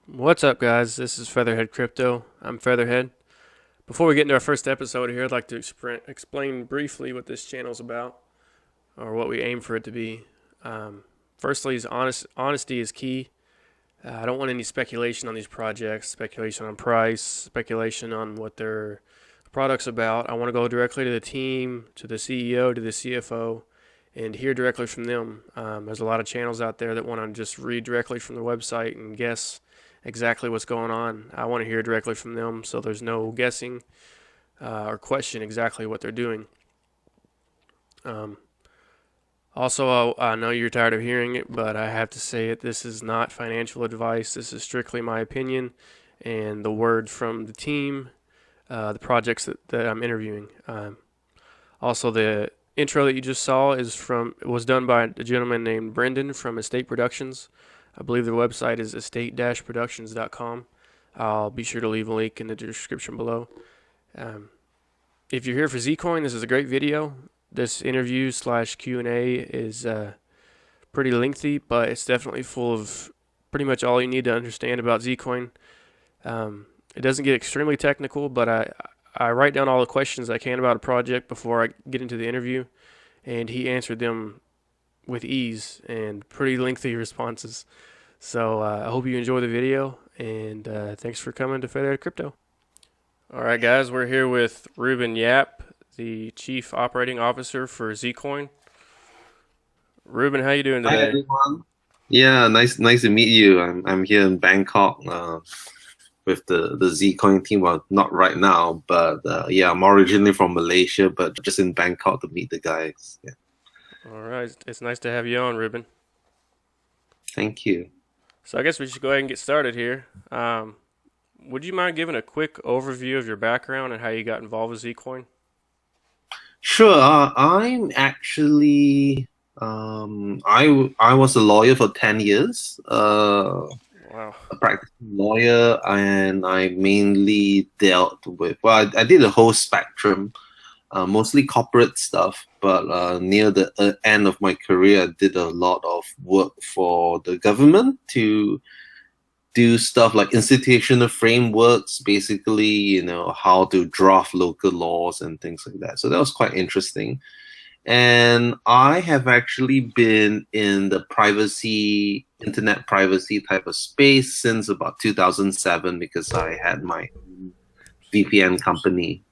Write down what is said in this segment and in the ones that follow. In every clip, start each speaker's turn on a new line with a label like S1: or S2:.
S1: What's up, guys? This is Featherhead Crypto. I'm Featherhead. Before we get into our first episode here, I'd like to explain briefly what this channel is about, or what we aim for it to be. Firstly, is honesty is key. I don't want any speculation on these projects, speculation on price, speculation on what their product's about. I want to go directly to the team, to the CEO, to the CFO, and hear directly from them. There's a lot of channels out there that want to just read directly from their website and guess exactly what's going on. I want to hear directly from them, so there's no guessing or question exactly what they're doing. Um, Also, I know you're tired of hearing it, but I have to say it. This is not financial advice. This is strictly my opinion and the word from the team, the projects that I'm interviewing. Also, the intro that you just saw was done by a gentleman named Brendan from Estate Productions. I believe their website is estate-productions.com. I'll be sure to leave a link in the description below. If you're here for Zcoin, this is a great video. This interview / Q&A is pretty lengthy, but it's definitely full of pretty much all you need to understand about Zcoin. It doesn't get extremely technical, but I write down all the questions I can about a project before I get into the interview, and he answered them with ease and pretty lengthy responses. So I hope you enjoy the video, and thanks for coming to Featherhead Crypto. All right, guys, we're here with Reuben Yap, the Chief Operating Officer for Zcoin. Reuben, how you doing
S2: Hi
S1: today?
S2: everyone. Yeah, nice to meet you. I'm here in Bangkok with the Zcoin team. Well, not right now, but yeah, I'm originally from Malaysia, but just in Bangkok to meet the guys. Yeah,
S1: All right, it's nice to have you on, Reuben.
S2: thank you.
S1: So I guess we should go ahead and get started here. Would you mind giving a quick overview of your background and how you got involved with Zcoin?
S2: Sure. I'm actually I was a lawyer for 10 years.
S1: Wow.
S2: A practicing lawyer, and I mainly dealt with, well, I did a whole spectrum, mostly corporate stuff, but near the end of my career, I did a lot of work for the government to do stuff like institutional frameworks, basically, how to draft local laws and things like that. So that was quite interesting. And I have actually been in the internet privacy type of space since about 2007 because I had my VPN company.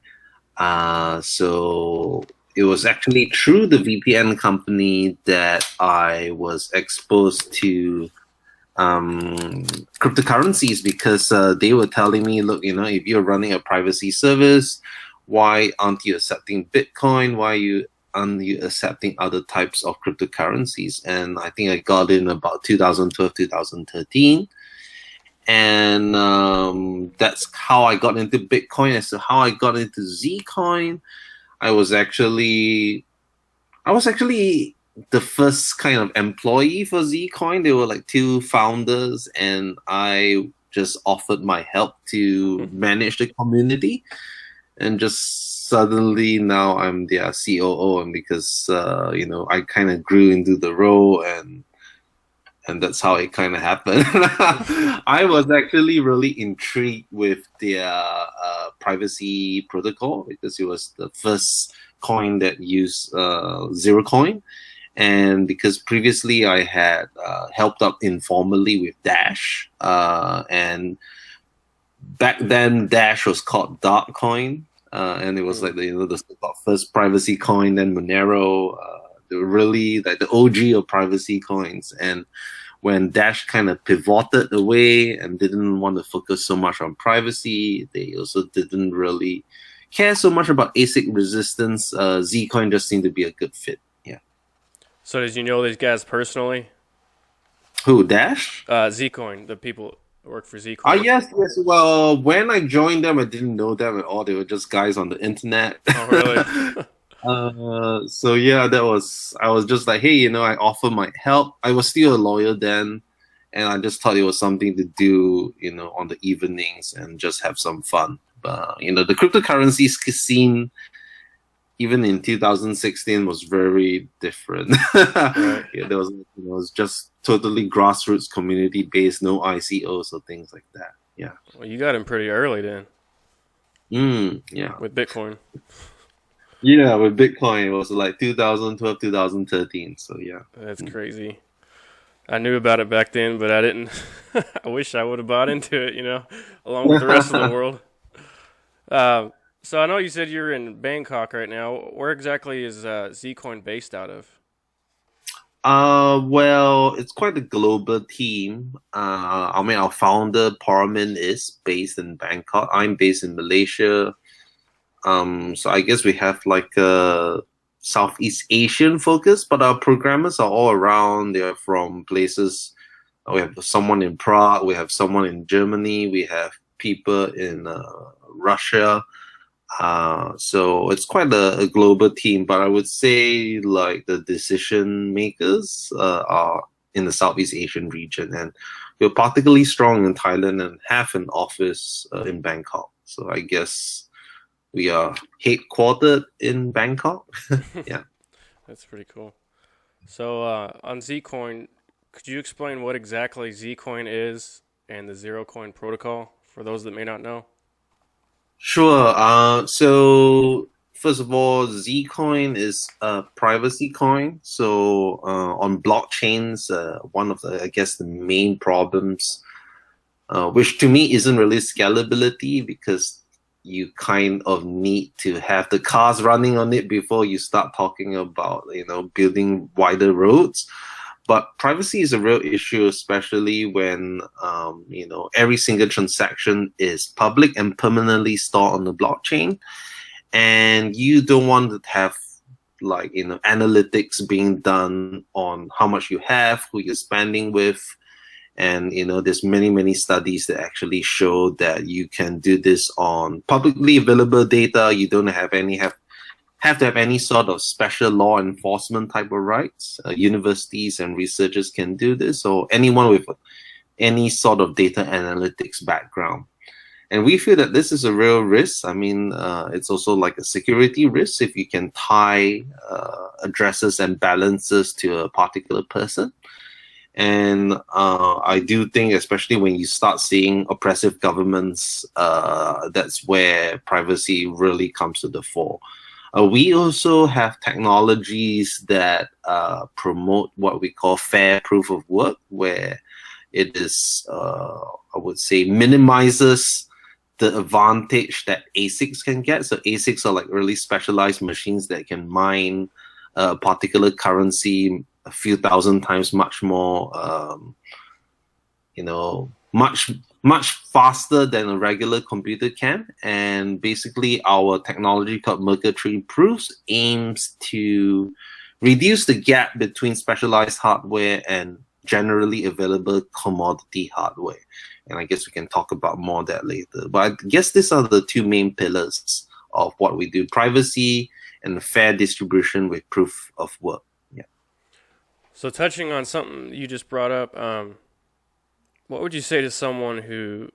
S2: So it was actually through the VPN company that I was exposed to cryptocurrencies because they were telling me, look, if you're running a privacy service, why aren't you accepting Bitcoin? Aren't you accepting other types of cryptocurrencies? And I think I got in about 2012, 2013. And that's how I got into Bitcoin. As to how I got into Zcoin, I was actually the first kind of employee for Zcoin. There were like two founders, and I just offered my help to manage the community. And just suddenly now I'm their COO, and because I kind of grew into the role, and that's how it kind of happened. I was actually really intrigued with their privacy protocol because it was the first coin that used Zcoin. And because previously I had helped out informally with Dash, and back then Dash was called Darkcoin, and it was like the first privacy coin. Then Monero, they were really like the OG of privacy coins. And when Dash kind of pivoted away and didn't want to focus so much on privacy, they also didn't really care so much about ASIC resistance. Zcoin just seemed to be a good fit. Yeah.
S1: So did you know these guys personally?
S2: Who, Dash?
S1: Zcoin, the people that work for Zcoin.
S2: Yes. Well, when I joined them, I didn't know them at all. They were just guys on the internet.
S1: Oh, really?
S2: So yeah, I was just like, hey, I offer my help. I was still a lawyer then, and I just thought it was something to do, on the evenings and just have some fun. But, the cryptocurrency scene, even in 2016, was very different.
S1: Right.
S2: Yeah, there was, it was just totally grassroots community based, no ICOs or things like that. Yeah.
S1: Well, you got in pretty early then
S2: Yeah.
S1: with Bitcoin.
S2: Yeah, with Bitcoin, it was like 2012, 2013. So yeah.
S1: That's crazy. I knew about it back then, but I didn't. I wish I would have bought into it, along with the rest of the world. So I know you said you're in Bangkok right now. Where exactly is Zcoin based out of?
S2: Well, it's quite a global team. I mean, our founder, Paramin, is based in Bangkok. I'm based in Malaysia. So I guess we have like a Southeast Asian focus, but our programmers are all around. They're from places. We have someone in Prague. We have someone in Germany. We have people in Russia. So it's quite a global team, but I would say like the decision makers are in the Southeast Asian region, and we're particularly strong in Thailand and have an office in Bangkok. So I guess we are headquartered in Bangkok. Yeah.
S1: That's pretty cool. So on Zcoin, could you explain what exactly Zcoin is and the Zero Coin protocol for those that may not know?
S2: Sure. So first of all, Zcoin is a privacy coin. So on blockchains, one of the, I guess, the main problems, which to me isn't really scalability, because you kind of need to have the cars running on it before you start talking about, building wider roads. But privacy is a real issue, especially when every single transaction is public and permanently stored on the blockchain, and you don't want to have analytics being done on how much you have, who you're spending with, and there's many studies that actually show that you can do this on publicly available data. You don't have to have any sort of special law enforcement type of rights. Universities and researchers can do this, or anyone with any sort of data analytics background. And we feel that this is a real risk. I mean, it's also like a security risk if you can tie addresses and balances to a particular person. And I do think, especially when you start seeing oppressive governments, that's where privacy really comes to the fore. We also have technologies that promote what we call fair proof of work, where it is, I would say, minimizes the advantage that ASICs can get. So ASICs are like really specialized machines that can mine a particular currency a few thousand times much more, much faster than a regular computer can. And basically our technology called Merkle-Tree Proofs aims to reduce the gap between specialized hardware and generally available commodity hardware. And I guess we can talk about more of that later. But I guess these are the two main pillars of what we do: privacy and fair distribution with proof of work.
S1: So touching on something you just brought up, what would you say to someone who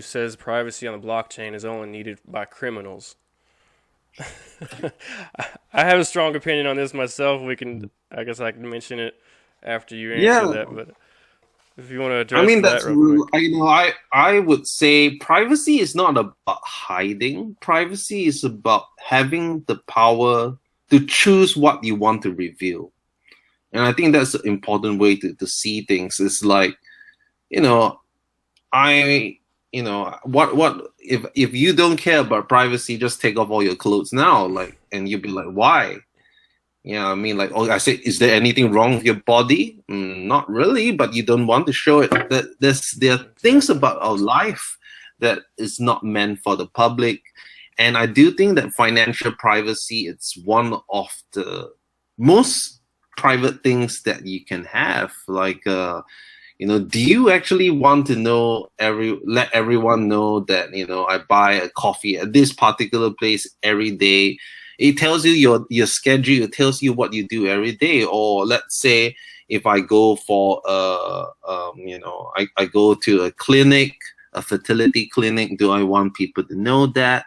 S1: says privacy on the blockchain is only needed by criminals? I have a strong opinion on this myself. I guess I can mention it after you answer that, but if you want to address that real quick.
S2: I would say privacy is not about hiding. Privacy is about having the power to choose what you want to reveal. And I think that's an important way to see things. It's like, what if you don't care about privacy, just take off all your clothes now, and you'll be like, why? I mean, I said, is there anything wrong with your body? Not really, but you don't want to show it. There are things about our life that is not meant for the public. And I do think that financial privacy, it's one of the most private things that you can have. Do you actually want to let everyone know that, I buy a coffee at this particular place every day? It tells you your schedule. It tells you what you do every day. Or let's say if I go for I go to a clinic, a fertility clinic, do I want people to know that?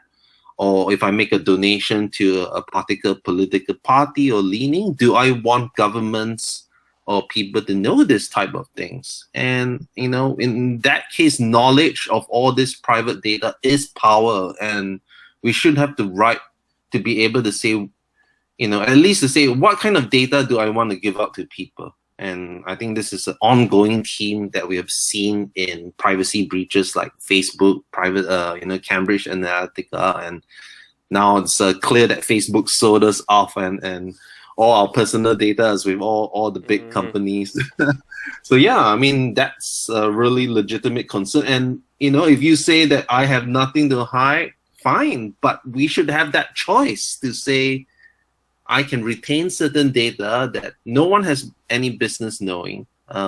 S2: Or if I make a donation to a particular political party or leaning, do I want governments or people to know this type of things. And in that case, knowledge of all this private data is power, and we should have the right to be able to say, at least to say, what kind of data do I want to give out to people? And I think this is an ongoing theme that we have seen in privacy breaches like Facebook, Cambridge Analytica, and now it's clear that Facebook sold us off, and all our personal data is with all the big companies. So yeah, I mean, that's a really legitimate concern. And if you say that I have nothing to hide, fine, but we should have that choice to say I can retain certain data that no one has any business knowing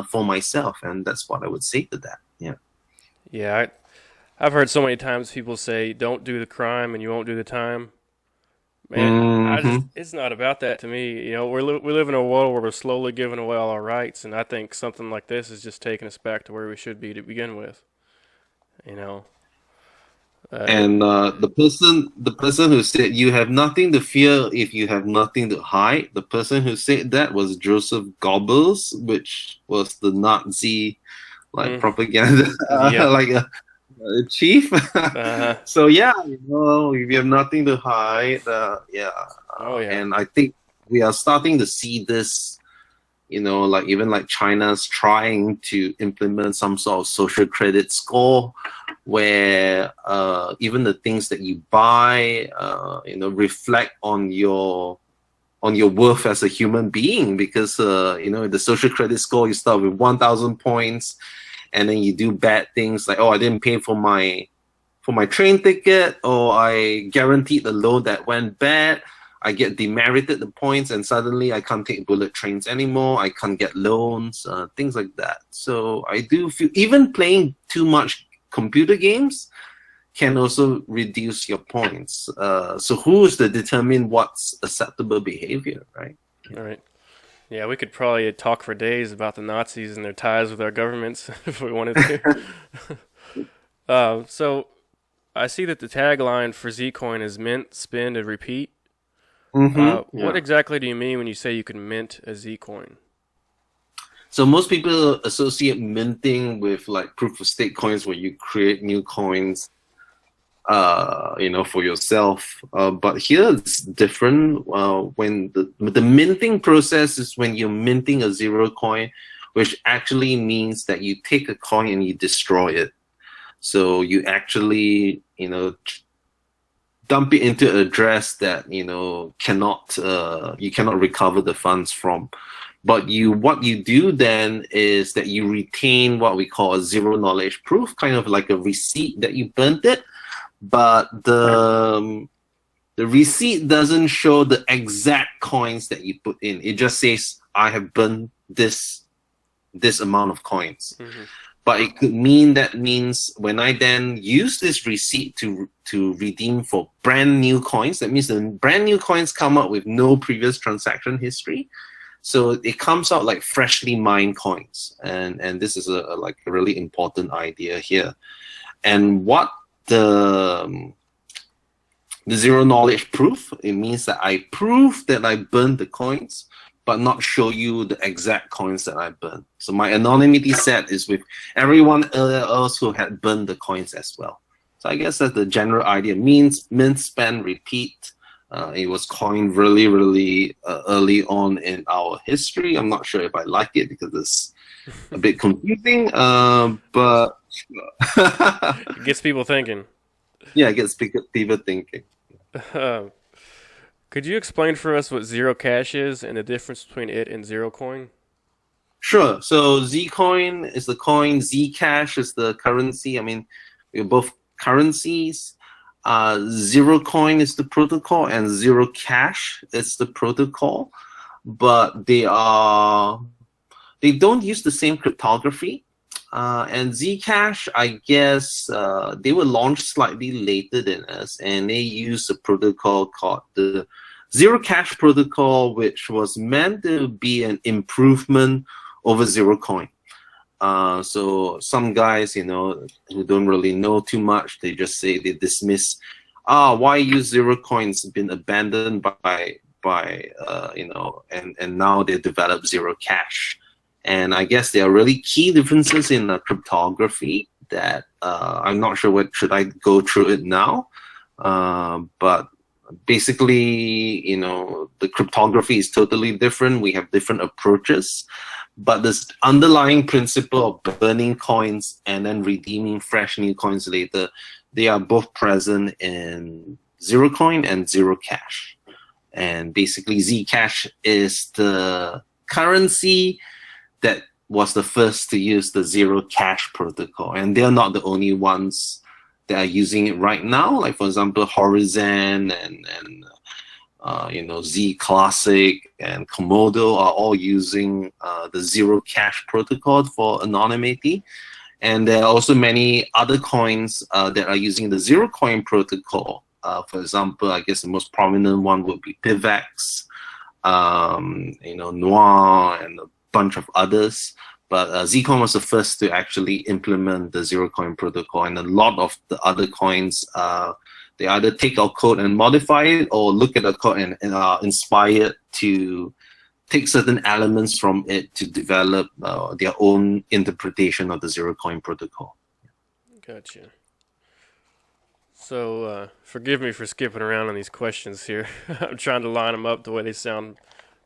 S2: for myself, and that's what I would say to that.
S1: Yeah, I've heard so many times people say, "Don't do the crime, and you won't do the time." Man, it's not about that to me. We live in a world where we're slowly giving away all our rights, and I think something like this is just taking us back to where we should be to begin with. You know,
S2: And the person who said you have nothing to fear if you have nothing to hide, the person who said that was Joseph Goebbels, which was the Nazi propaganda
S1: Yeah.
S2: like a chief.
S1: Uh-huh.
S2: So yeah, if you have nothing to hide,
S1: Oh yeah.
S2: and I think we are starting to see this. Like even like China's trying to implement some sort of social credit score, where even the things that you buy, reflect on your worth as a human being. Because the social credit score, you start with 1,000 points, and then you do bad things like, oh, I didn't pay for my train ticket, or I guaranteed the loan that went bad. I get demerited the points, and suddenly I can't take bullet trains anymore. I can't get loans, things like that. So I do feel even playing too much computer games can also reduce your points. So who's to determine what's acceptable behavior, right?
S1: All right. Yeah, we could probably talk for days about the Nazis and their ties with our governments if we wanted to. So I see that the tagline for Zcoin is mint, spend, and repeat. What exactly do you mean when you say you can mint a Zcoin?
S2: So most people associate minting with like proof of stake coins, where you create new coins, for yourself. But here it's different. When the minting process is when you're minting a zero coin, which actually means that you take a coin and you destroy it. So you actually, dump it into an address that you cannot recover the funds from. But what you do then is that you retain what we call a zero knowledge proof, kind of like a receipt that you burnt it, but the receipt doesn't show the exact coins that you put in. It just says I have burned this amount of coins. But it could means when I then use this receipt to redeem for brand new coins, that means the brand new coins come out with no previous transaction history. So it comes out like freshly mined coins. And this is a really important idea here. And what the zero knowledge proof, it means that I prove that I burned the coins, but not show you the exact coins that I burned. So my anonymity set is with everyone else who had burned the coins as well. So I guess that's the general idea. Means mint, spend, repeat. It was coined really, really early on in our history. I'm not sure if I like it because it's a bit confusing, but
S1: It gets people thinking.
S2: Yeah, it gets people thinking.
S1: Could you explain for us what zero cash is and the difference between it and zero coin?
S2: Sure. So Zcoin is the coin, Zcash is the currency. I mean, we're both currencies. Zero coin is the protocol, and zero cash is the protocol, but they don't use the same cryptography. And Zcash, I guess, they were launched slightly later than us, and they use a protocol called the Zero Cash Protocol, which was meant to be an improvement over zero coin. So some guys, who don't really know too much, they just say, they dismiss, why use zero coins? Been abandoned by and now they develop zero cash. And I guess there are really key differences in cryptography that I'm not sure what should I go through it now. But basically, the cryptography is totally different. We have different approaches. But this underlying principle of burning coins and then redeeming fresh new coins later, they are both present in Zcoin and Zero Cash. And basically, Zcash is the currency that was the first to use the Zero Cash protocol. And they're not the only ones that are using it right now. Like, for example, Horizon and Z Classic and Komodo are all using the Zero Cash protocol for anonymity. And there are also many other coins that are using the Zcoin protocol. For example, I guess the most prominent one would be Pivax, Noir, and a bunch of others. But Zcoin was the first to actually implement the Zcoin protocol, and a lot of the other coins, they either take our code and modify it, or look at the code and are inspired to take certain elements from it to develop their own interpretation of the Zcoin protocol.
S1: Gotcha. So, forgive me for skipping around on these questions here. I'm trying to line them up the way they sound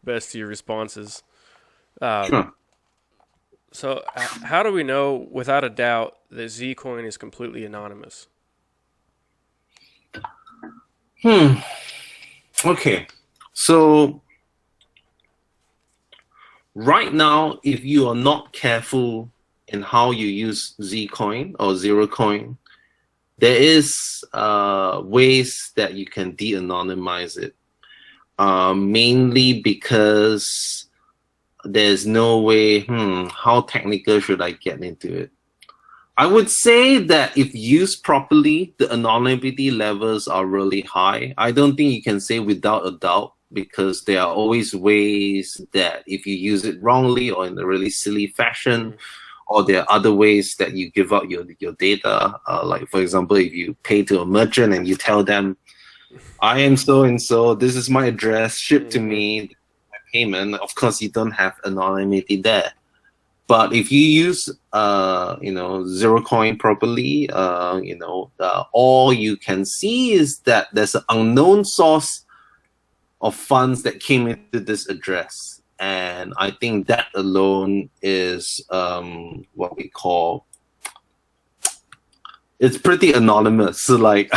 S1: best to your responses.
S2: Sure.
S1: So, how do we know without a doubt that Zcoin is completely anonymous?
S2: Okay. So, right now, if you are not careful in how you use Zcoin or Zerocoin, there is ways that you can de-anonymize it. Mainly because there's no way, how technical should I get into it? I would say that if used properly, the anonymity levels are really high. I don't think you can say without a doubt, because there are always ways that if you use it wrongly or in a really silly fashion, or there are other ways that you give out your data. Like, for example, if you pay to a merchant and you tell them, I am so-and-so, this is my address, ship to me, my payment. Of course, you don't have anonymity there. But if you use, Zerocoin properly, all you can see is that there's an unknown source of funds that came into this address. And I think that alone is what we call, it's pretty anonymous. So like,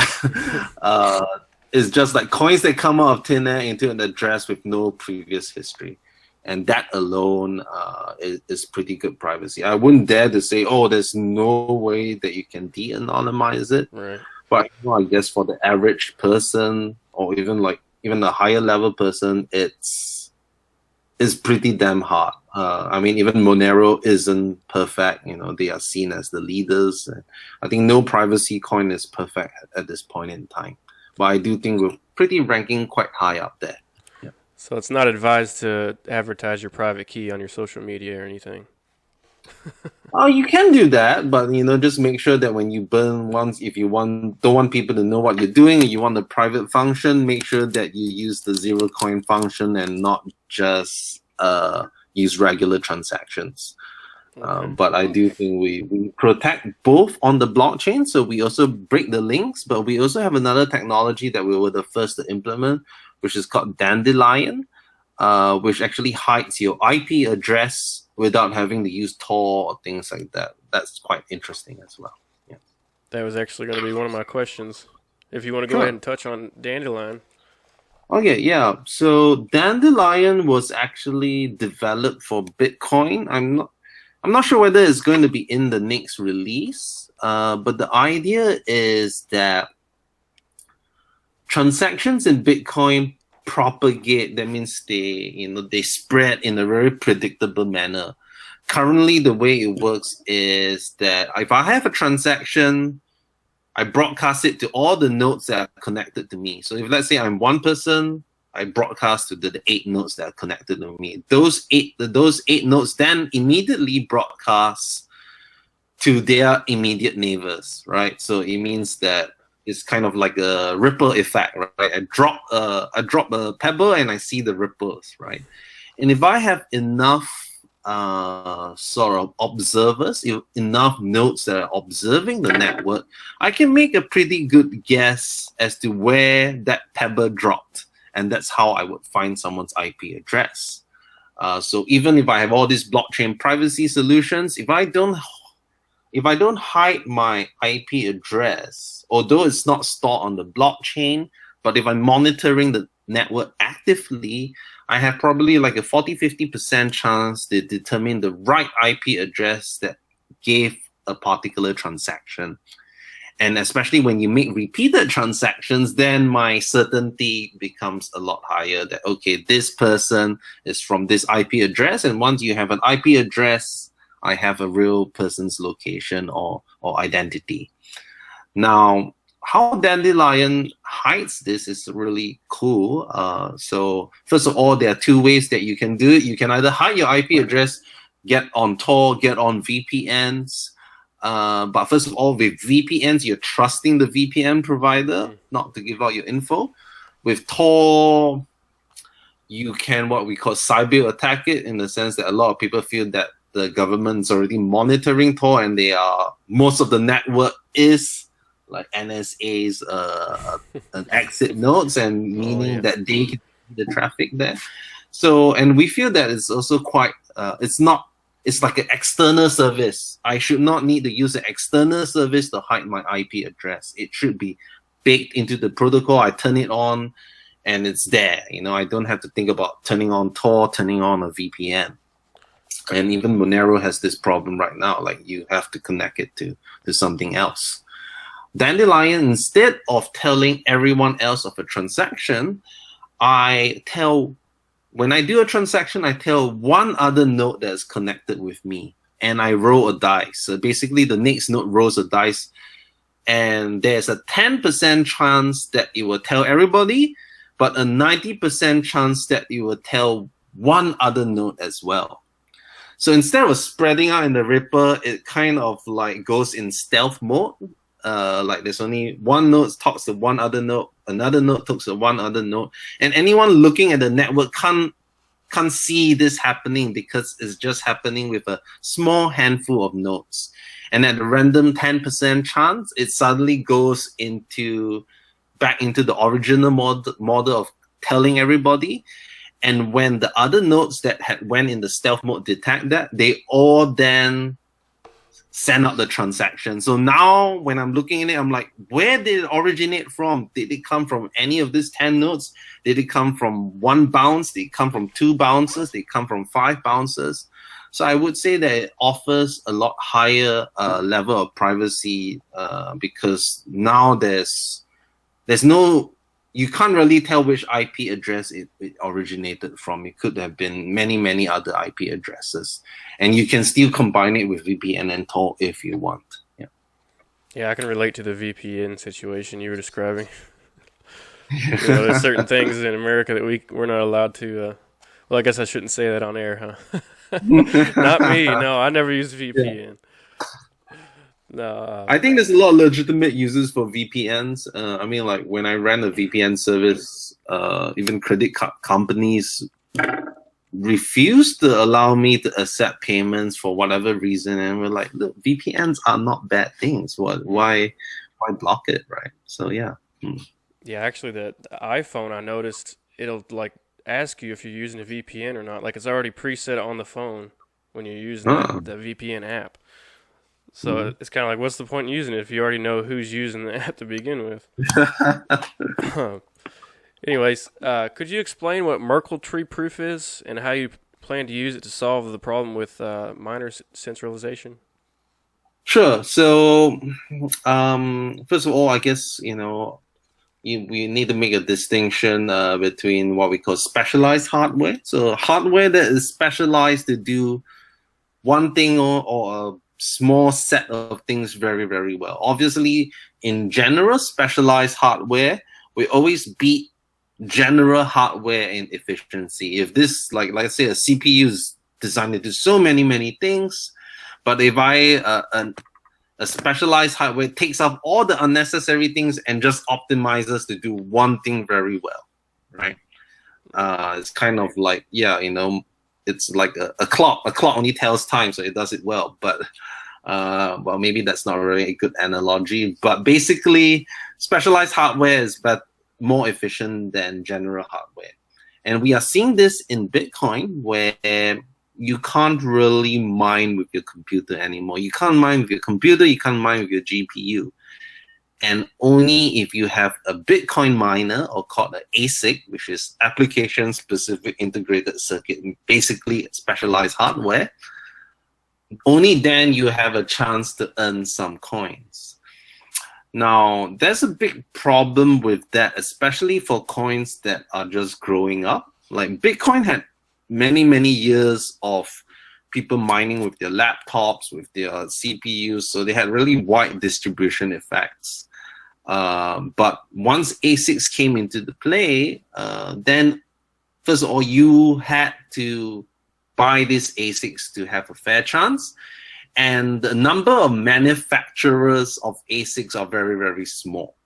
S2: it's just like coins that come out of thin air into an address with no previous history. And that alone is pretty good privacy. I wouldn't dare to say, oh, there's no way that you can de-anonymize it.
S1: Right.
S2: But I guess for the average person, or even a higher level person, it's pretty damn hard. I mean, even Monero isn't perfect. They are seen as the leaders. I think no privacy coin is perfect at this point in time. But I do think we're pretty ranking quite high up there. Yeah.
S1: So it's not advised to advertise your private key on your social media or anything.
S2: Oh, you can do that, but just make sure that when you burn once, if you don't want people to know what you're doing, you want a private function, make sure that you use the Zerocoin function and not just use regular transactions. Okay. But I do think we protect both on the blockchain, so we also break the links, but we also have another technology that we were the first to implement, which is called Dandelion, which actually hides your IP address without having to use Tor or things like that. That's quite interesting as well. Yeah.
S1: That was actually going to be one of my questions. If you want to go ahead and touch on Dandelion.
S2: Okay, yeah. So Dandelion was actually developed for Bitcoin. I'm not sure whether it's going to be in the next release, but the idea is that transactions in Bitcoin propagate. That means they spread in a very predictable manner. Currently, the way it works is that if I have a transaction, I broadcast it to all the nodes that are connected to me. So if, let's say, I'm one person, I broadcast to the 8 nodes that are connected to me. Those eight nodes then immediately broadcast to their immediate neighbors, right? So it means that it's kind of like a ripple effect, right? I drop a pebble and I see the ripples, right? And if I have enough sort of observers, enough nodes that are observing the network, I can make a pretty good guess as to where that pebble dropped. And that's how I would find someone's IP address. So even if I have all these blockchain privacy solutions, if I don't hide my IP address, although it's not stored on the blockchain, but if I'm monitoring the network actively, I have probably like a 40-50% chance to determine the right IP address that gave a particular transaction. And especially when you make repeated transactions, then my certainty becomes a lot higher that, okay, this person is from this IP address. And once you have an IP address, I have a real person's location or identity. Now, how Dandelion hides this is really cool. So first of all, there are two ways that you can do it. You can either hide your IP address, get on Tor, get on VPNs. But first of all, with VPNs, you're trusting the VPN provider not to give out your info. With Tor, you can what we call cyber attack it, in the sense that a lot of people feel that the government's already monitoring Tor, and most of the network is like NSA's an exit nodes, and meaning that they can see the traffic there. So, and we feel that it's also quite it's like an external service. I should not need to use an external service to hide my IP address. It should be baked into the protocol. I turn it on and it's there. I don't have to think about turning on Tor, turning on a VPN. And even Monero has this problem right now. Like, you have to connect it to something else. Dandelion, instead of telling everyone else of a transaction, when I do a transaction, I tell one other node that's connected with me, and I roll a dice. So basically, the next node rolls a dice, and there's a 10% chance that it will tell everybody, but a 90% chance that it will tell one other node as well. So instead of spreading out in the Ripple, it kind of like goes in stealth mode. Like, there's only one node talks to one other node, another node talks to one other node, and anyone looking at the network can't see this happening, because it's just happening with a small handful of nodes. And at a random 10% chance, it suddenly goes back into the original model of telling everybody. And when the other nodes that had went in the stealth mode detect that, they all then send out the transaction. So now when I'm looking at it, I'm like, where did it originate from? Did it come from any of these 10 nodes? Did it come from one bounce? Did it come from 2 bounces? Did it come from 5 bounces? So I would say that it offers a lot higher level of privacy, because now you can't really tell which IP address it originated from. It could have been many, many other IP addresses. And you can still combine it with VPN and Tor if you want.
S1: Yeah, I can relate to the VPN situation you were describing. There's certain things in America that we're not allowed to... well, I guess I shouldn't say that on air, huh? Not me. No, I never use VPN. No,
S2: I think there's a lot of legitimate uses for VPNs. I mean, like, when I ran a VPN service, even credit card companies refused to allow me to accept payments for whatever reason, and we're like, look, VPNs are not bad things. Why block it, right? So yeah.
S1: Yeah, actually, the iPhone, I noticed it'll like ask you if you're using a VPN or not. Like, it's already preset on the phone when you're using the VPN app. So it's kind of like, what's the point in using it if you already know who's using the app to begin with? Anyways, could you explain what Merkle tree proof is and how you plan to use it to solve the problem with miner centralization?
S2: Sure. So, first of all, I guess, we need to make a distinction between what we call specialized hardware. So hardware that is specialized to do one thing or a small set of things very, very well. Obviously, in general, specialized hardware will always beat general hardware in efficiency. If this, like, let's say a CPU is designed to do so many, many things, but if a specialized hardware takes off all the unnecessary things and just optimizes to do one thing very well, right? It's kind of like, it's like a clock. A clock only tells time, so it does it well. But well, maybe that's not really a good analogy. But basically, specialized hardware is more efficient than general hardware. And we are seeing this in Bitcoin, where you can't really mine with your computer anymore. You can't mine with your computer, you can't mine with your GPU. And only if you have a Bitcoin miner, or called an ASIC, which is application-specific integrated circuit, basically specialized hardware, only then you have a chance to earn some coins. Now, there's a big problem with that, especially for coins that are just growing up. Like Bitcoin had many, many years of people mining with their laptops, with their CPUs, so they had really wide distribution effects. But once ASICs came into the play, then first of all, you had to buy these ASICs to have a fair chance. And the number of manufacturers of ASICs are very, very small.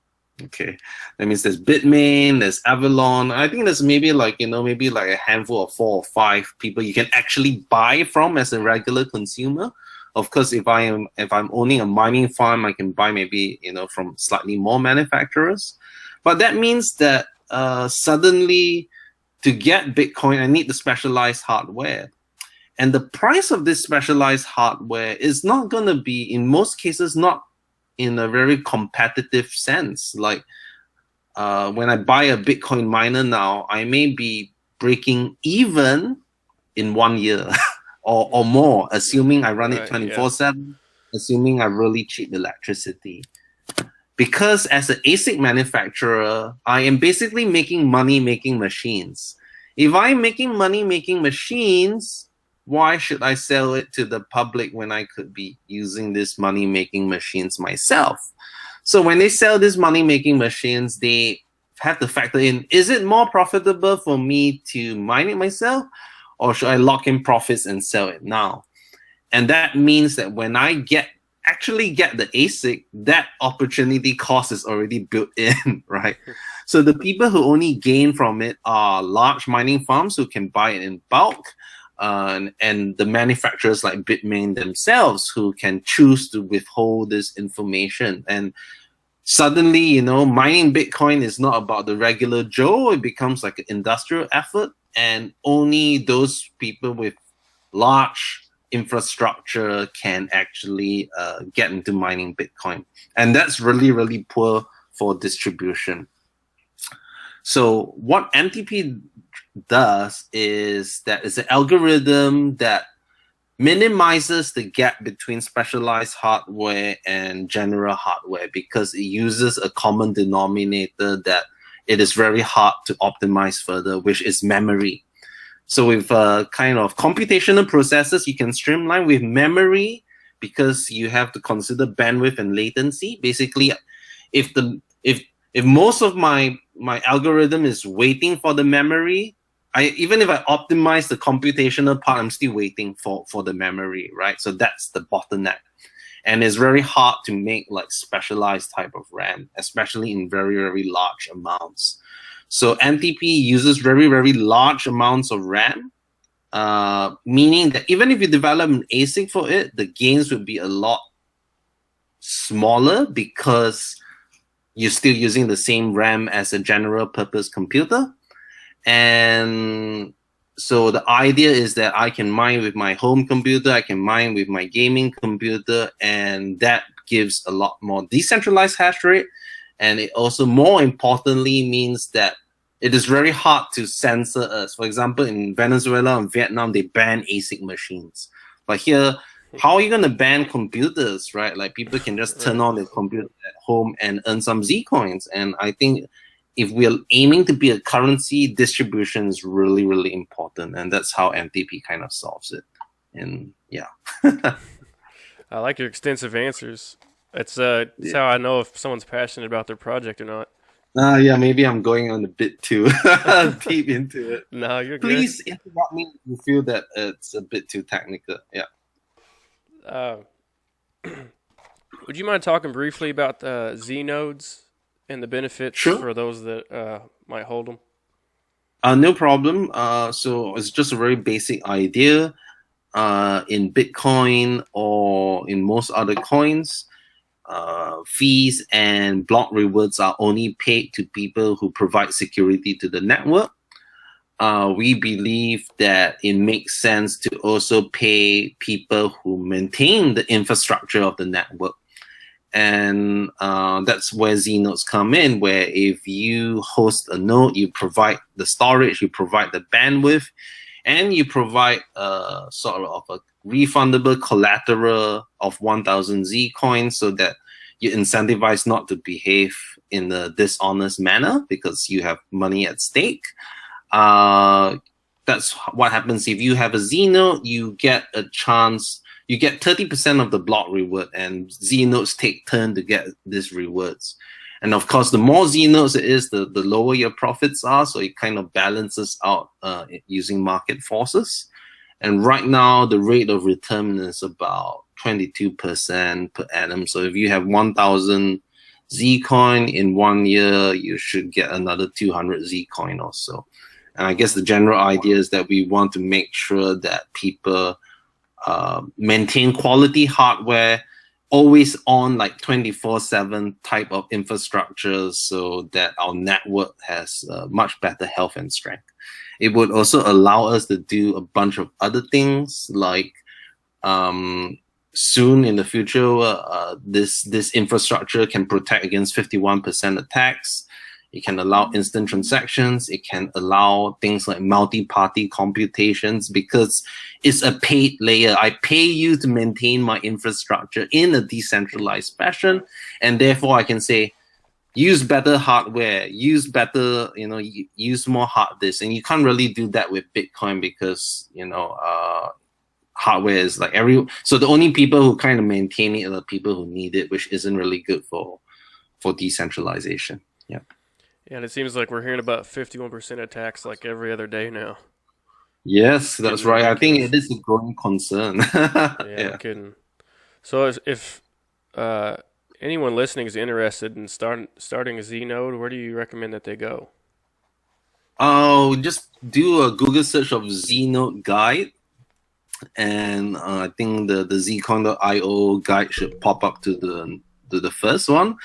S2: Okay, that means there's Bitmain, there's Avalon. I think there's maybe like a handful of 4 or 5 people you can actually buy from as a regular consumer. Of course, if I'm owning a mining farm, I can buy maybe from slightly more manufacturers. But that means that suddenly, to get Bitcoin, I need the specialized hardware. And the price of this specialized hardware is not going to be, in most cases, not in a very competitive sense. Like when I buy a Bitcoin miner now, I may be breaking even in 1 year or more, assuming I run it 24/7, assuming I really cheap electricity. Because as an ASIC manufacturer, I am basically making money making machines. If I'm making money making machines, why should I sell it to the public when I could be using these money-making machines myself? So when they sell these money-making machines, they have to factor in, is it more profitable for me to mine it myself, or should I lock in profits and sell it now? And that means that when I actually get the ASIC, that opportunity cost is already built in, right? So the people who only gain from it are large mining farms who can buy it in bulk, and the manufacturers like Bitmain themselves who can choose to withhold this information. And suddenly, mining Bitcoin is not about the regular Joe. It becomes like an industrial effort, and only those people with large infrastructure can actually get into mining Bitcoin. And that's really, really poor for distribution. So what MTP does is that it's an algorithm that minimizes the gap between specialized hardware and general hardware, because it uses a common denominator that it is very hard to optimize further, which is memory. So with kind of computational processes, you can streamline with memory because you have to consider bandwidth and latency. Basically, if most of my algorithm is waiting for the memory, even if I optimize the computational part, I'm still waiting for the memory, right? So that's the bottleneck. And it's very hard to make like specialized type of RAM, especially in very, very large amounts. So MTP uses very, very large amounts of RAM, meaning that even if you develop an ASIC for it, the gains would be a lot smaller because you're still using the same RAM as a general purpose computer. And so the idea is that I can mine with my home computer, I can mine with my gaming computer, and that gives a lot more decentralized hash rate. And it also, more importantly, means that it is very hard to censor us. For example, in Venezuela and Vietnam, they ban ASIC machines. But here, how are you going to ban computers, right? Like people can just turn on their computer at home and earn some Zcoins. And I think if we're aiming to be a currency, distribution is really, really important. And that's how MTP kind of solves it. And yeah.
S1: I like your extensive answers. That's how I know if someone's passionate about their project or not.
S2: Yeah, maybe I'm going on a bit too deep into it.
S1: No, you're good.
S2: Please interrupt me if you feel that it's a bit too technical. Yeah.
S1: Would you mind talking briefly about Z nodes and the benefits
S2: Sure.
S1: for those that might hold them?
S2: No problem. So it's just a very basic idea. In Bitcoin or in most other coins, fees and block rewards are only paid to people who provide security to the network. We believe that it makes sense to also pay people who maintain the infrastructure of the network. And that's where Znodes come in, where if you host a node, you provide the storage, you provide the bandwidth, and you provide sort of a refundable collateral of 1,000 Zcoins so that you incentivize not to behave in a dishonest manner because you have money at stake. That's what happens if you have a Znode. You get a chance. You get 30% of the block reward, and Znodes take turn to get these rewards. And of course, the more Znodes it is, the lower your profits are. So it kind of balances out using market forces. And right now, the rate of return is about 22% per annum. So if you have 1,000 Zcoin in 1 year, you should get another 200 Zcoin or so. And I guess the general idea is that we want to make sure that people maintain quality hardware, always on, like 24/7 type of infrastructure, so that our network has much better health and strength. It would also allow us to do a bunch of other things, like soon in the future, this infrastructure can protect against 51% attacks. It can allow instant transactions. It can allow things like multi-party computations because it's a paid layer. I pay you to maintain my infrastructure in a decentralized fashion, and therefore I can say, use better hardware, use better, use more hard disk. And you can't really do that with Bitcoin because, hardware is like so the only people who kind of maintain it are the people who need it, which isn't really good for decentralization. Yeah.
S1: Yeah, and it seems like we're hearing about 51% attacks like every other day now.
S2: Yes, that's right. I think it is a growing concern.
S1: Yeah, no kidding. So if anyone listening is interested in starting a Znode, where do you recommend that they go?
S2: Oh, just do a Google search of Znode guide, and I think the zcoin.io guide should pop up to the first one.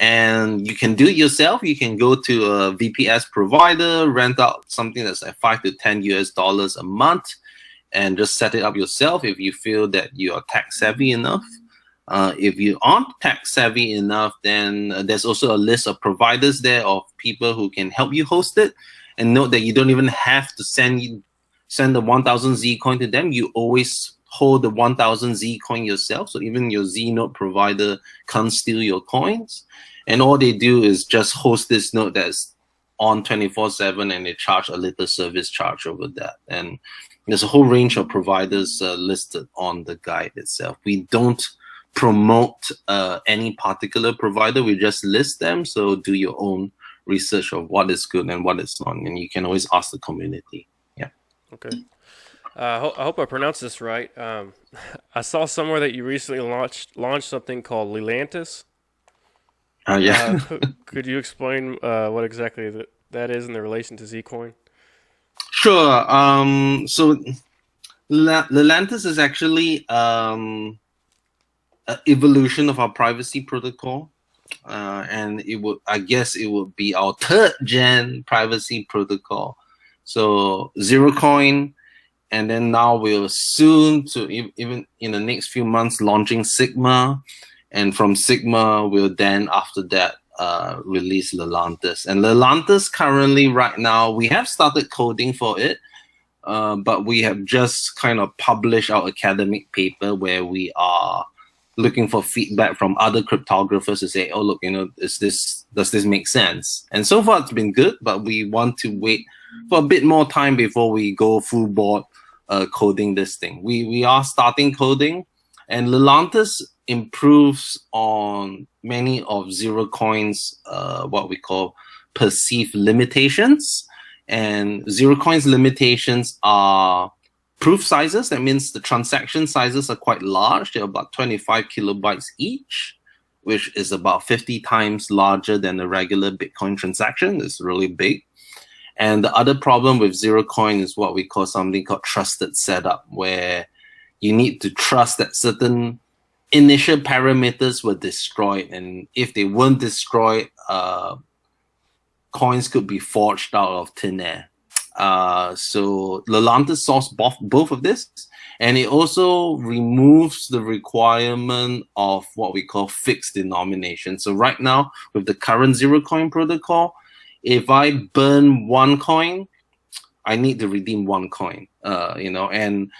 S2: And you can do it yourself. You can go to a VPS provider, rent out something that's like $5 to $10 a month, and just set it up yourself if you feel that you are tech savvy enough. If you aren't tech savvy enough, then there's also a list of providers there of people who can help you host it. And note that you don't even have to send the 1,000 Zcoin to them. You always hold the 1,000 Zcoin yourself. So even your Znode provider can't steal your coins. And all they do is just host this node that's on 24/7, and they charge a little service charge over that. And there's a whole range of providers listed on the guide itself. We don't promote any particular provider. We just list them. So do your own research of what is good and what is not. And you can always ask the community. Yeah.
S1: Okay. I hope I pronounced this right. I saw somewhere that you recently launched something called Lelantis.
S2: Yeah.
S1: Could you explain what exactly that is in the relation to Zcoin?
S2: Sure. So Lelantis is actually an evolution of our privacy protocol, and I guess it would be our 3rd gen privacy protocol. So Zerocoin, and then now we're soon to even in the next few months launching Sigma. And from Sigma, we'll then, after that, release Lelantis. And Lelantis currently, right now, we have started coding for it, but we have just kind of published our academic paper where we are looking for feedback from other cryptographers to say, oh, look, does this make sense? And so far, it's been good, but we want to wait for a bit more time before we go full board coding this thing. We are starting coding, and Lelantis improves on many of Zerocoin's what we call perceived limitations. And Zerocoin's limitations are proof sizes. That means the transaction sizes are quite large. They're about 25 kilobytes each, which is about 50 times larger than a regular Bitcoin transaction. It's really big. And the other problem with zero coin is what we call something called trusted setup, where you need to trust that certain initial parameters were destroyed, and if they weren't destroyed, coins could be forged out of thin air. So Lelantus solves both of this, and it also removes the requirement of what we call fixed denomination. So right now, with the current zero coin protocol, if I burn one coin, I need to redeem one coin. And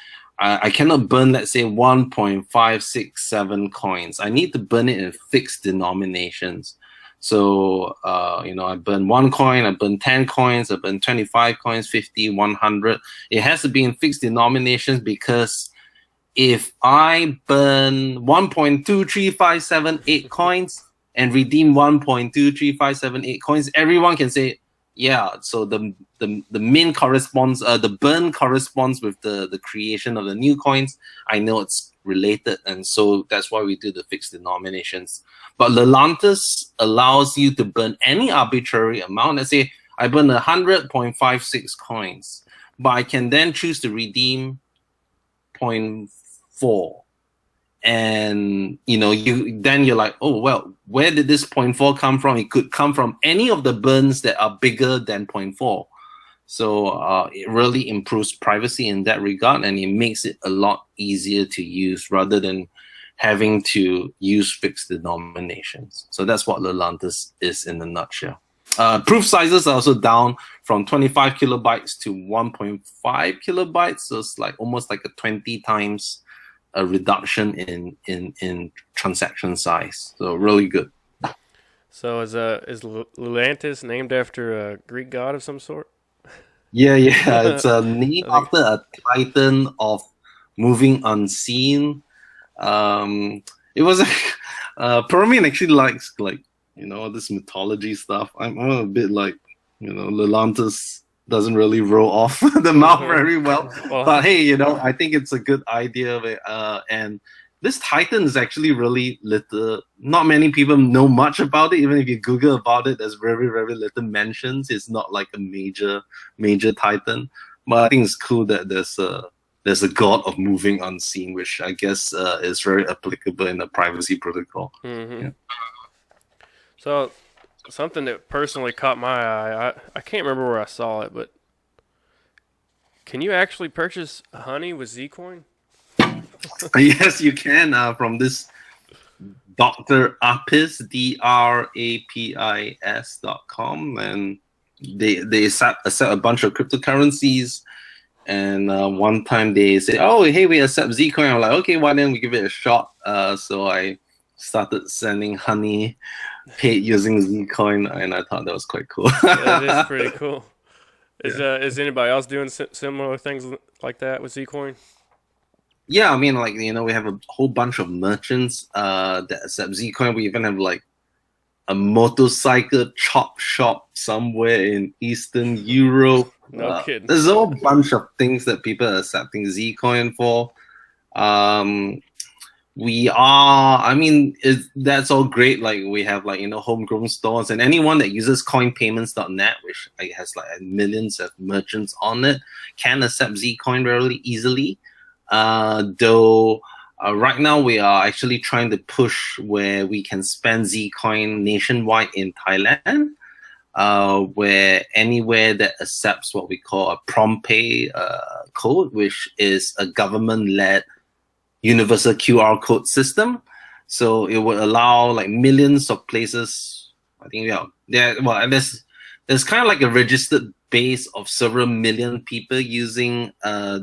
S2: I cannot burn, let's say, 1.567 coins. I need to burn it in fixed denominations. So, I burn one coin, I burn 10 coins, I burn 25 coins, 50, 100. It has to be in fixed denominations, because if I burn 1.23578 coins and redeem 1.23578 coins, everyone can say, yeah, so the min corresponds, the burn corresponds with the creation of the new coins. I know it's related, and so that's why we do the fixed denominations. But Lelantus allows you to burn any arbitrary amount. Let's say I burn 100.56 coins, but I can then choose to redeem 0.4. And you're like, oh well, where did this 0.4 come from? It could come from any of the burns that are bigger than 0.4. So it really improves privacy in that regard, and it makes it a lot easier to use rather than having to use fixed denominations. So that's what Lelantus is in a nutshell. Proof sizes are also down from 25 kilobytes to 1.5 kilobytes. So it's like almost like a 20 times a reduction in transaction size. So really good.
S1: So is Lelantus named after a Greek god of some sort?
S2: Yeah. It's a name after a titan of moving unseen. It was Permian actually likes this mythology stuff. I'm a bit like Lelantus doesn't really roll off the mouth very well. But hey, I think it's a good idea of it. And this Titan is actually really little. Not many people know much about it. Even if you Google about it, there's very, very little mentions. It's not like a major Titan. But I think it's cool that there's a god of moving unseen, which I guess is very applicable in the privacy protocol.
S1: Mm-hmm. Yeah. So something that personally caught my eye, I can't remember where I saw it, but can you actually purchase honey with Zcoin?
S2: Yes, you can, from this Dr. Apis, DRAPIS.com, and they accept a bunch of cryptocurrencies. And one time they say, oh, hey, we accept Zcoin. I'm like, okay, why don't we give it a shot? So I started sending honey paid using Zcoin, and I thought that was quite cool.
S1: That is pretty cool. Is anybody else doing similar things like that with Zcoin?
S2: Yeah, I mean, we have a whole bunch of merchants that accept Zcoin. We even have like a motorcycle chop shop somewhere in Eastern Europe.
S1: No kidding.
S2: There's a whole bunch of things that people are accepting Zcoin for. That's all great. Like we have homegrown stores, and anyone that uses coinpayments.net, which has like millions of merchants on it, can accept Zcoin really easily. Though right now we are actually trying to push where we can spend Zcoin nationwide in Thailand, where anywhere that accepts what we call a prompt pay code, which is a government-led universal QR code system. So it would allow like millions of places. I think there's kind of like a registered base of several million people using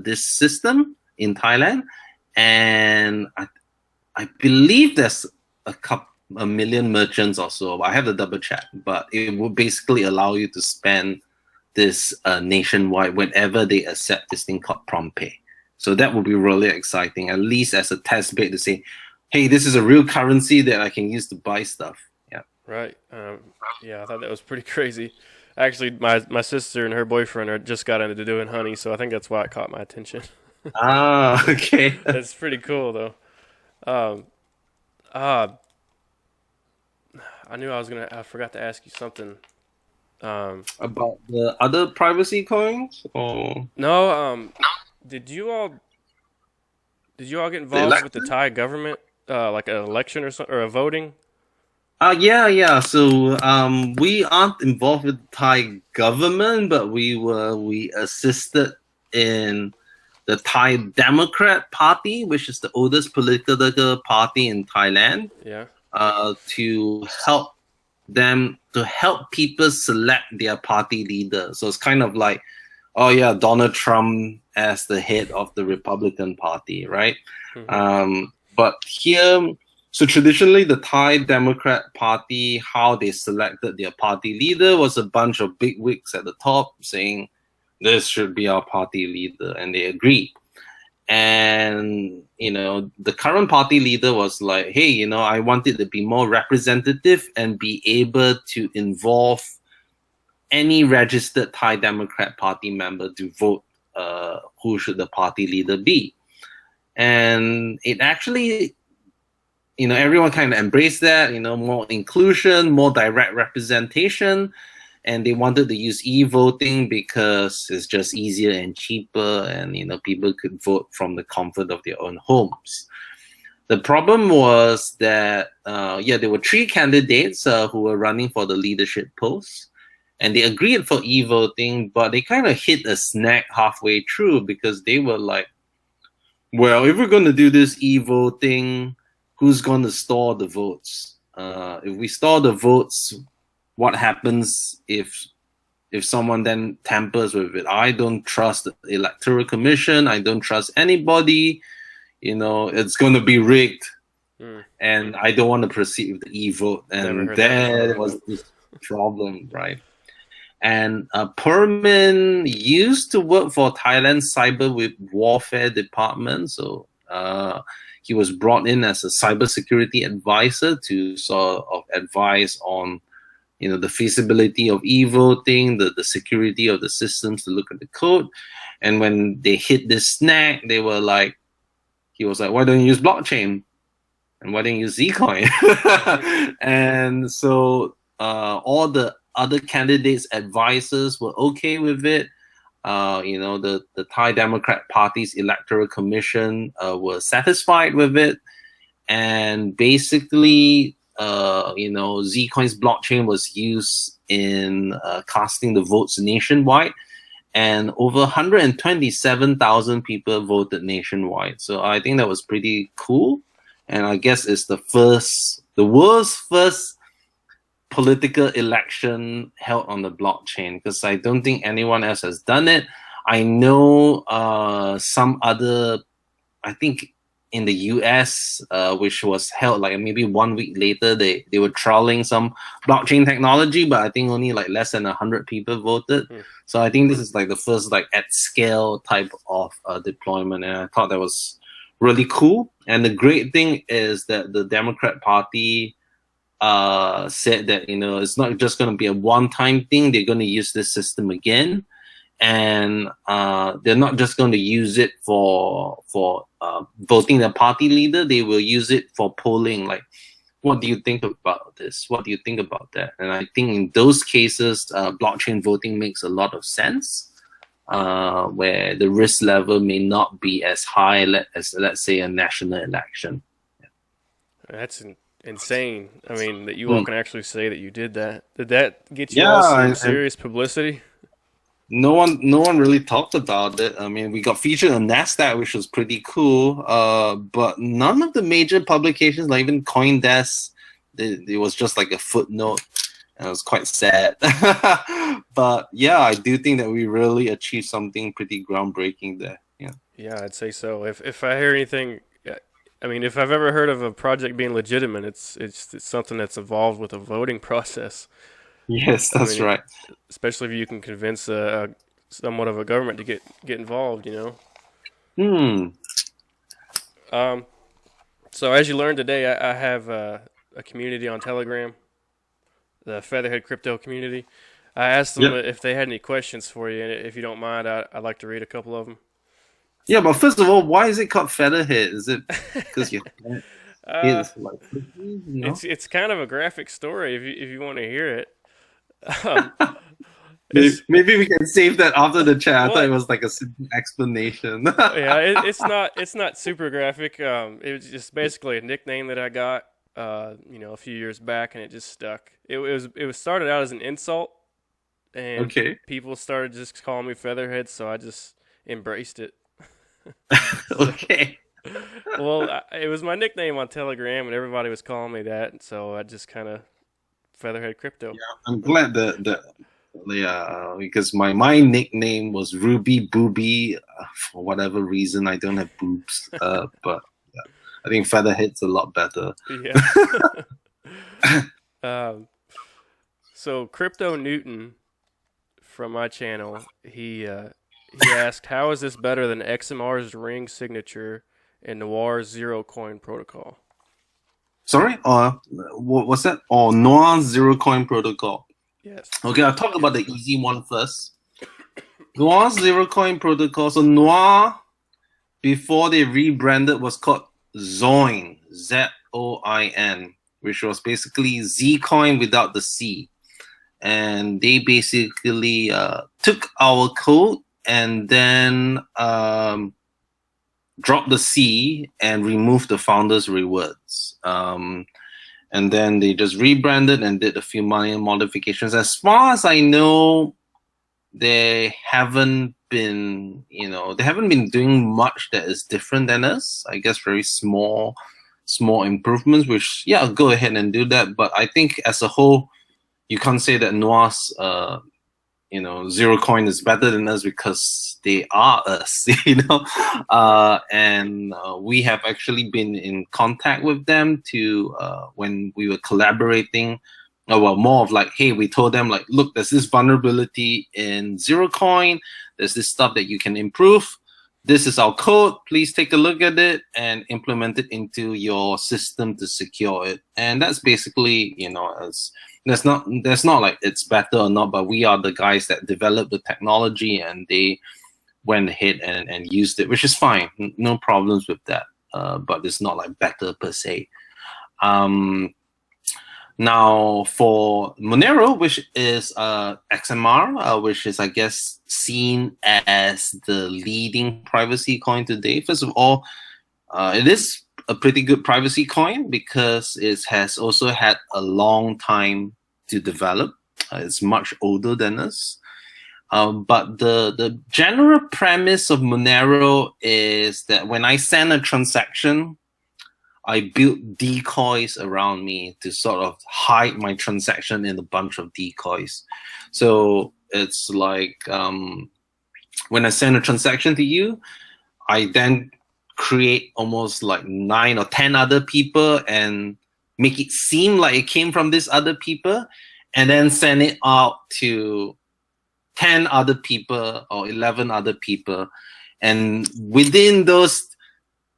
S2: this system in Thailand, and I believe there's a million merchants or so. I have to double check, but it will basically allow you to spend this nationwide whenever they accept this thing called prompt pay. So that would be really exciting, at least as a test bed to say, hey, this is a real currency that I can use to buy stuff. Yeah.
S1: Right. Yeah, I thought that was pretty crazy. Actually, my sister and her boyfriend just got into doing honey, so I think that's why it caught my attention.
S2: Okay.
S1: That's pretty cool, though. I knew I forgot to ask you something.
S2: About the other privacy coins or
S1: No, did you all did you all get
S2: the
S1: involved with the
S2: election?
S1: Thai government, like an election or something, or a voting?
S2: Yeah. So we aren't involved with the Thai government, but we assisted in the Thai Democrat Party, which is the oldest political party in Thailand,
S1: Yeah.
S2: to help people select their party leader. So it's kind of like, oh yeah, Donald Trump as the head of the Republican Party, right?
S1: Hmm.
S2: But here, so traditionally, the Thai Democrat Party, how they selected their party leader was a bunch of big wigs at the top saying this should be our party leader, and they agreed. And the current party leader was like, hey, I want it to be more representative and be able to involve any registered Thai Democrat Party member to vote who should the party leader be. And it actually, everyone kind of embraced that, more inclusion, more direct representation. And they wanted to use e-voting because it's just easier and cheaper, and people could vote from the comfort of their own homes. The problem was that there were three candidates who were running for the leadership post, and they agreed for e-voting, but they kind of hit a snag halfway through because they were like, well, if we're going to do this e-voting, who's going to store the votes? If we store the votes, what happens if someone then tampers with it? I don't trust the Electoral Commission. I don't trust anybody. It's going to be rigged.
S1: Mm.
S2: And I don't want to proceed with the e-vote.
S1: Never
S2: And
S1: heard that before.
S2: there was this problem, right? And Permin used to work for Thailand's cyber warfare department. So he was brought in as a cybersecurity advisor to sort of advise on the feasibility of e-voting, the security of the systems, to look at the code. And when they hit this snag, he was like, why don't you use blockchain? And why don't you use Zcoin? And so all the other candidates' advisors were okay with it. The Thai Democrat Party's Electoral Commission were satisfied with it. And basically, Zcoin's blockchain was used in casting the votes nationwide, and over 127,000 people voted nationwide. So I think that was pretty cool, and I guess it's the world's first political election held on the blockchain, because I don't think anyone else has done it. I know some other, I think in the US, which was held like maybe 1 week later, they were trialing some blockchain technology, but I think only like less than 100 people voted.
S1: Mm.
S2: So I think this is like the first like at scale type of deployment, and I thought that was really cool. And the great thing is that the Democrat Party said that it's not just going to be a one-time thing. They're going to use this system again, and they're not just going to use it for voting the party leader. They will use it for polling, like, what do you think about this? What do you think about that? And I think in those cases, blockchain voting makes a lot of sense, where the risk level may not be as high as, let's say, a national election.
S1: That's insane. I mean, that you all
S2: Hmm.
S1: can actually say that you did that. Did that get you all some
S2: Yeah, and
S1: serious publicity?
S2: no one really talked about it. I mean, we got featured on NASDAQ, which was pretty cool. But none of the major publications, like even CoinDesk, it was just like a footnote. And it was quite sad. But yeah, I do think that we really achieved something pretty groundbreaking there. Yeah.
S1: Yeah, I'd say so. If I hear anything, I mean, if I've ever heard of a project being legitimate, it's something that's involved with a voting process.
S2: Yes,
S1: I
S2: that's
S1: mean,
S2: right.
S1: especially if you can convince somewhat of a government to get involved.
S2: Hmm.
S1: Um, so as you learned today, I have a community on Telegram, the Featherhead crypto community. I asked them
S2: Yep.
S1: if they had any questions for you, and if you don't mind, I'd like to read a couple of them.
S2: Yeah, but first of all, why is it called Featherhead? Is it because your head
S1: uh,
S2: is like frisbee,
S1: it's kind of a graphic story if you want to hear it. Um, It's
S2: Maybe we can save that after the chat. I thought it
S1: what?
S2: was like a simple explanation.
S1: Yeah, it's not super graphic. It was just basically a nickname that I got, a few years back, and it just stuck. It was started out as an insult, and
S2: Okay.
S1: people started just calling me Featherhead, so I just embraced it. So,
S2: Okay.
S1: well, it was my nickname on Telegram, and everybody was calling me that, so I just kind of Featherhead Crypto.
S2: I'm glad that yeah, because my nickname was Ruby Booby for whatever reason. I don't have boobs, but yeah, I think Featherhead's a lot better.
S1: Yeah. um, so Crypto Newton from my channel, he asked, "How is this better than XMR's ring signature and Noir's zero coin protocol?"
S2: Sorry, what's that? Oh, Noir Zero Coin Protocol.
S1: Yes.
S2: Okay, I'll talk about the easy one first. Noir Zero Coin Protocol. So Noir, before they rebranded, was called Zoin, Zoin, which was basically Zcoin without the C. And they basically took our code and then dropped the C and removed the founder's rewards. And then they just rebranded and did a few minor modifications. As far as I know, they haven't been doing much that is different than us. I guess very small improvements, which, yeah, go ahead and do that. But I think as a whole, you can't say that Noir's Zero Coin is better than us because they are us, and we have actually been in contact with them to when we were collaborating. More of like, hey, we told them like, look, there's this vulnerability in Zero Coin. There's this stuff that you can improve. This is our code. Please take a look at it and implement it into your system to secure it. And that's basically, as that's not like it's better or not, but we are the guys that developed the technology and they went ahead and used it, which is fine. No problems with that. But it's not like better per se. Now for Monero, which is XMR, which is, I guess, seen as the leading privacy coin today. First of all, it is a pretty good privacy coin because it has also had a long time to develop. It's much older than us. But the general premise of Monero is that when I send a transaction, I built decoys around me to sort of hide my transaction in a bunch of decoys. So it's like when I send a transaction to you, I then create almost like 9 or 10 other people and make it seem like it came from these other people, and then send it out to 10 other people or 11 other people. And within those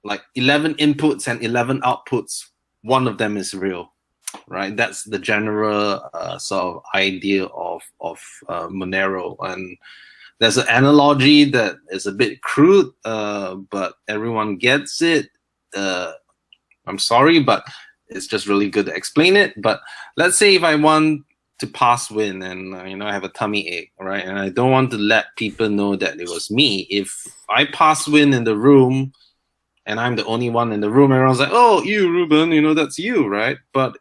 S2: like 11 inputs and 11 outputs, one of them is real, right? That's the general sort of idea of Monero. And there's an analogy that is a bit crude, but everyone gets it. I'm sorry, but it's just really good to explain it. But let's say if I want to pass win and I have a tummy ache, right? And I don't want to let people know that it was me. If I pass win in the room, and I'm the only one in the room, everyone's like, oh, you, Reuben, that's you, right? But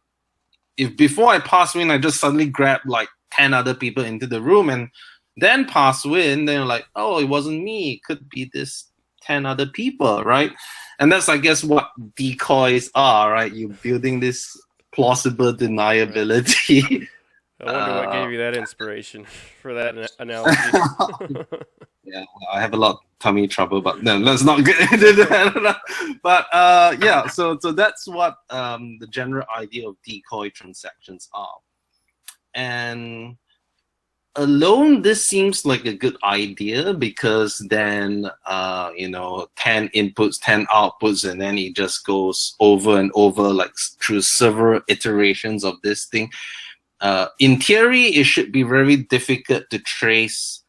S2: if before I pass win, I just suddenly grab like 10 other people into the room and then pass win, then you're like, oh, it wasn't me. It could be this 10 other people, right? And that's, I guess, what decoys are, right? You're building this plausible deniability.
S1: Right. I wonder what gave you that inspiration for that analogy.
S2: Yeah, I have a lot of tummy trouble, but no, let's not get into that. But yeah, so that's what the general idea of decoy transactions are. And alone, this seems like a good idea because then 10 inputs, 10 outputs, and then it just goes over and over like through several iterations of this thing. In theory, it should be very difficult to trace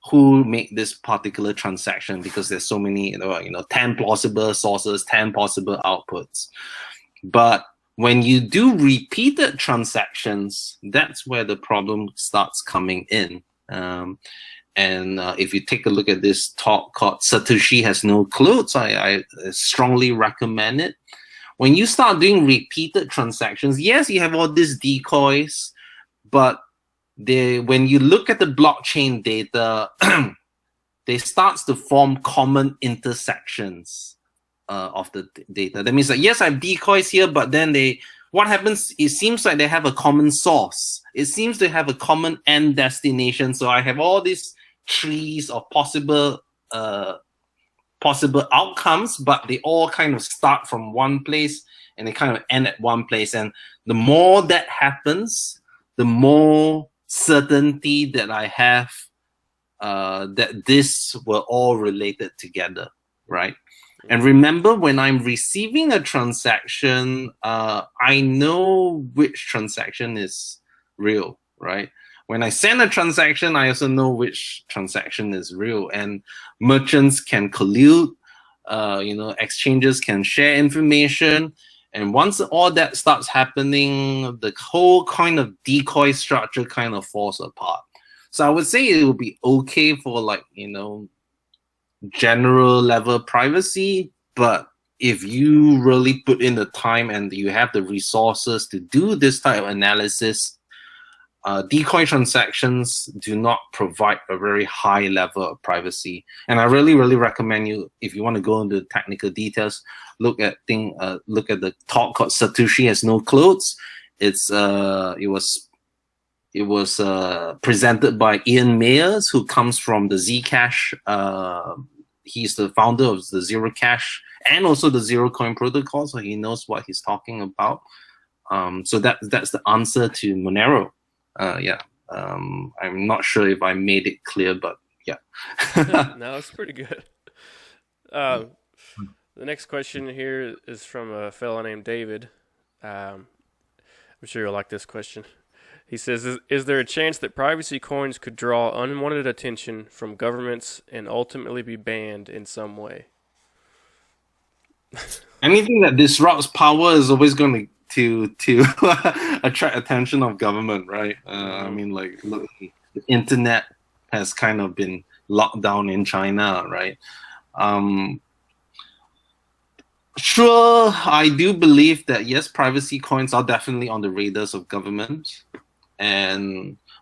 S2: who make this particular transaction because there's so many, 10 plausible sources, 10 possible outputs. But when you do repeated transactions, that's where the problem starts coming in. And if you take a look at this talk called Satoshi Has No Clothes, I strongly recommend it. When you start doing repeated transactions, yes, you have all these decoys, but when you look at the blockchain data, they start to form common intersections of the data. That means that, yes, I have decoys here, but then what happens, it seems like they have a common source. It seems to have a common end destination. So I have all these trees of possible outcomes, but they all kind of start from one place and they kind of end at one place. And the more that happens, the more certainty that I have that this were all related together, right? And remember, when I'm receiving a transaction, I know which transaction is real, right? When I send a transaction, I also know which transaction is real. And merchants can collude, exchanges can share information. And once all that starts happening, the whole kind of decoy structure kind of falls apart. So I would say it would be okay for general level privacy, but if you really put in the time and you have the resources to do this type of analysis, decoy transactions do not provide a very high level of privacy. And I really, really recommend you, if you want to go into technical details, look at the talk called Satoshi Has No Clothes. It was presented by Ian Mayers, who comes from the Zcash. He's the founder of the Zero Cash and also the Zcoin protocol, so he knows what he's talking about. So that's the answer to Monero. I'm not sure if I made it clear, but yeah.
S1: No, it's pretty good. The next question here is from a fellow named David. I'm sure you'll like this question. He says, is there a chance that privacy coins could draw unwanted attention from governments and ultimately be banned in some way?
S2: Anything that disrupts power is always going to attract attention of government, right? I mean, look, the internet has kind of been locked down in China, right? Sure, I do believe that, yes, privacy coins are definitely on the radars of government.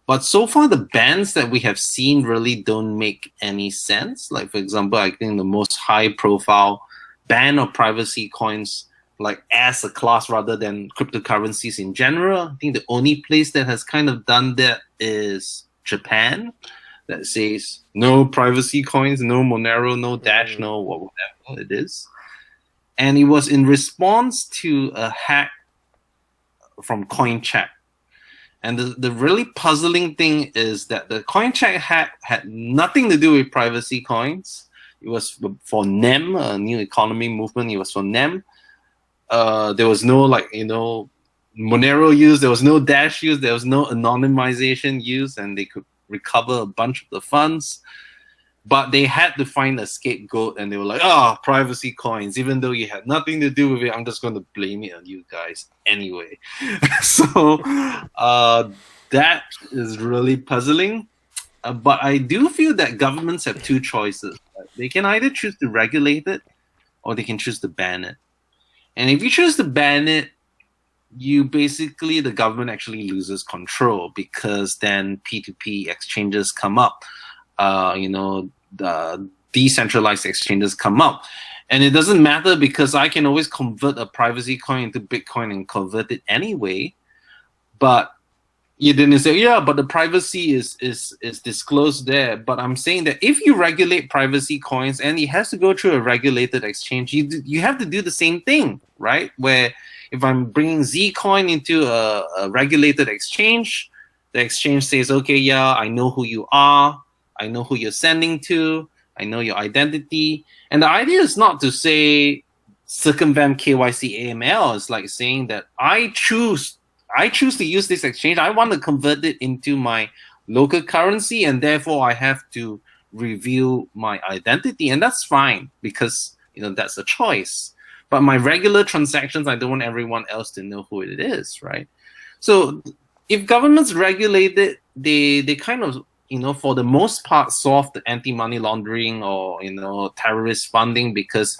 S2: But so far the bans that we have seen really don't make any sense. Like, for example, I think the most high profile ban of privacy coins, like as a class rather than cryptocurrencies in general, I think the only place that has kind of done that is Japan, that says no privacy coins, no Monero, no Dash, no whatever it is. And it was in response to a hack from CoinCheck. And the really puzzling thing is that the CoinCheck hack had nothing to do with privacy coins. It was for NEM, a new economy movement. It was for NEM. There was no Monero use. There was no Dash use. There was no anonymization use, and they could recover a bunch of the funds. But they had to find a scapegoat, and they were like, privacy coins. Even though you had nothing to do with it, I'm just going to blame it on you guys anyway. So that is really puzzling. But I do feel that governments have two choices. They can either choose to regulate it, or they can choose to ban it. And if you choose to ban it, the government actually loses control, because then P2P exchanges come up. The decentralized exchanges come up, and it doesn't matter, because I can always convert a privacy coin into Bitcoin and convert it anyway. But you didn't say, but the privacy is disclosed there. But I'm saying that if you regulate privacy coins and it has to go through a regulated exchange, you have to do the same thing, right? Where if I'm bringing Zcoin into a regulated exchange, the exchange says, okay, I know who you are. I know who you're sending to. I know your identity. And the idea is not to say circumvent KYC AML. It's like saying that I choose to use this exchange. I want to convert it into my local currency, and therefore I have to reveal my identity. And that's fine, because that's a choice. But my regular transactions, I don't want everyone else to know who it is, right? So if governments regulate it, they kind of for the most part, solve the anti-money laundering or terrorist funding, because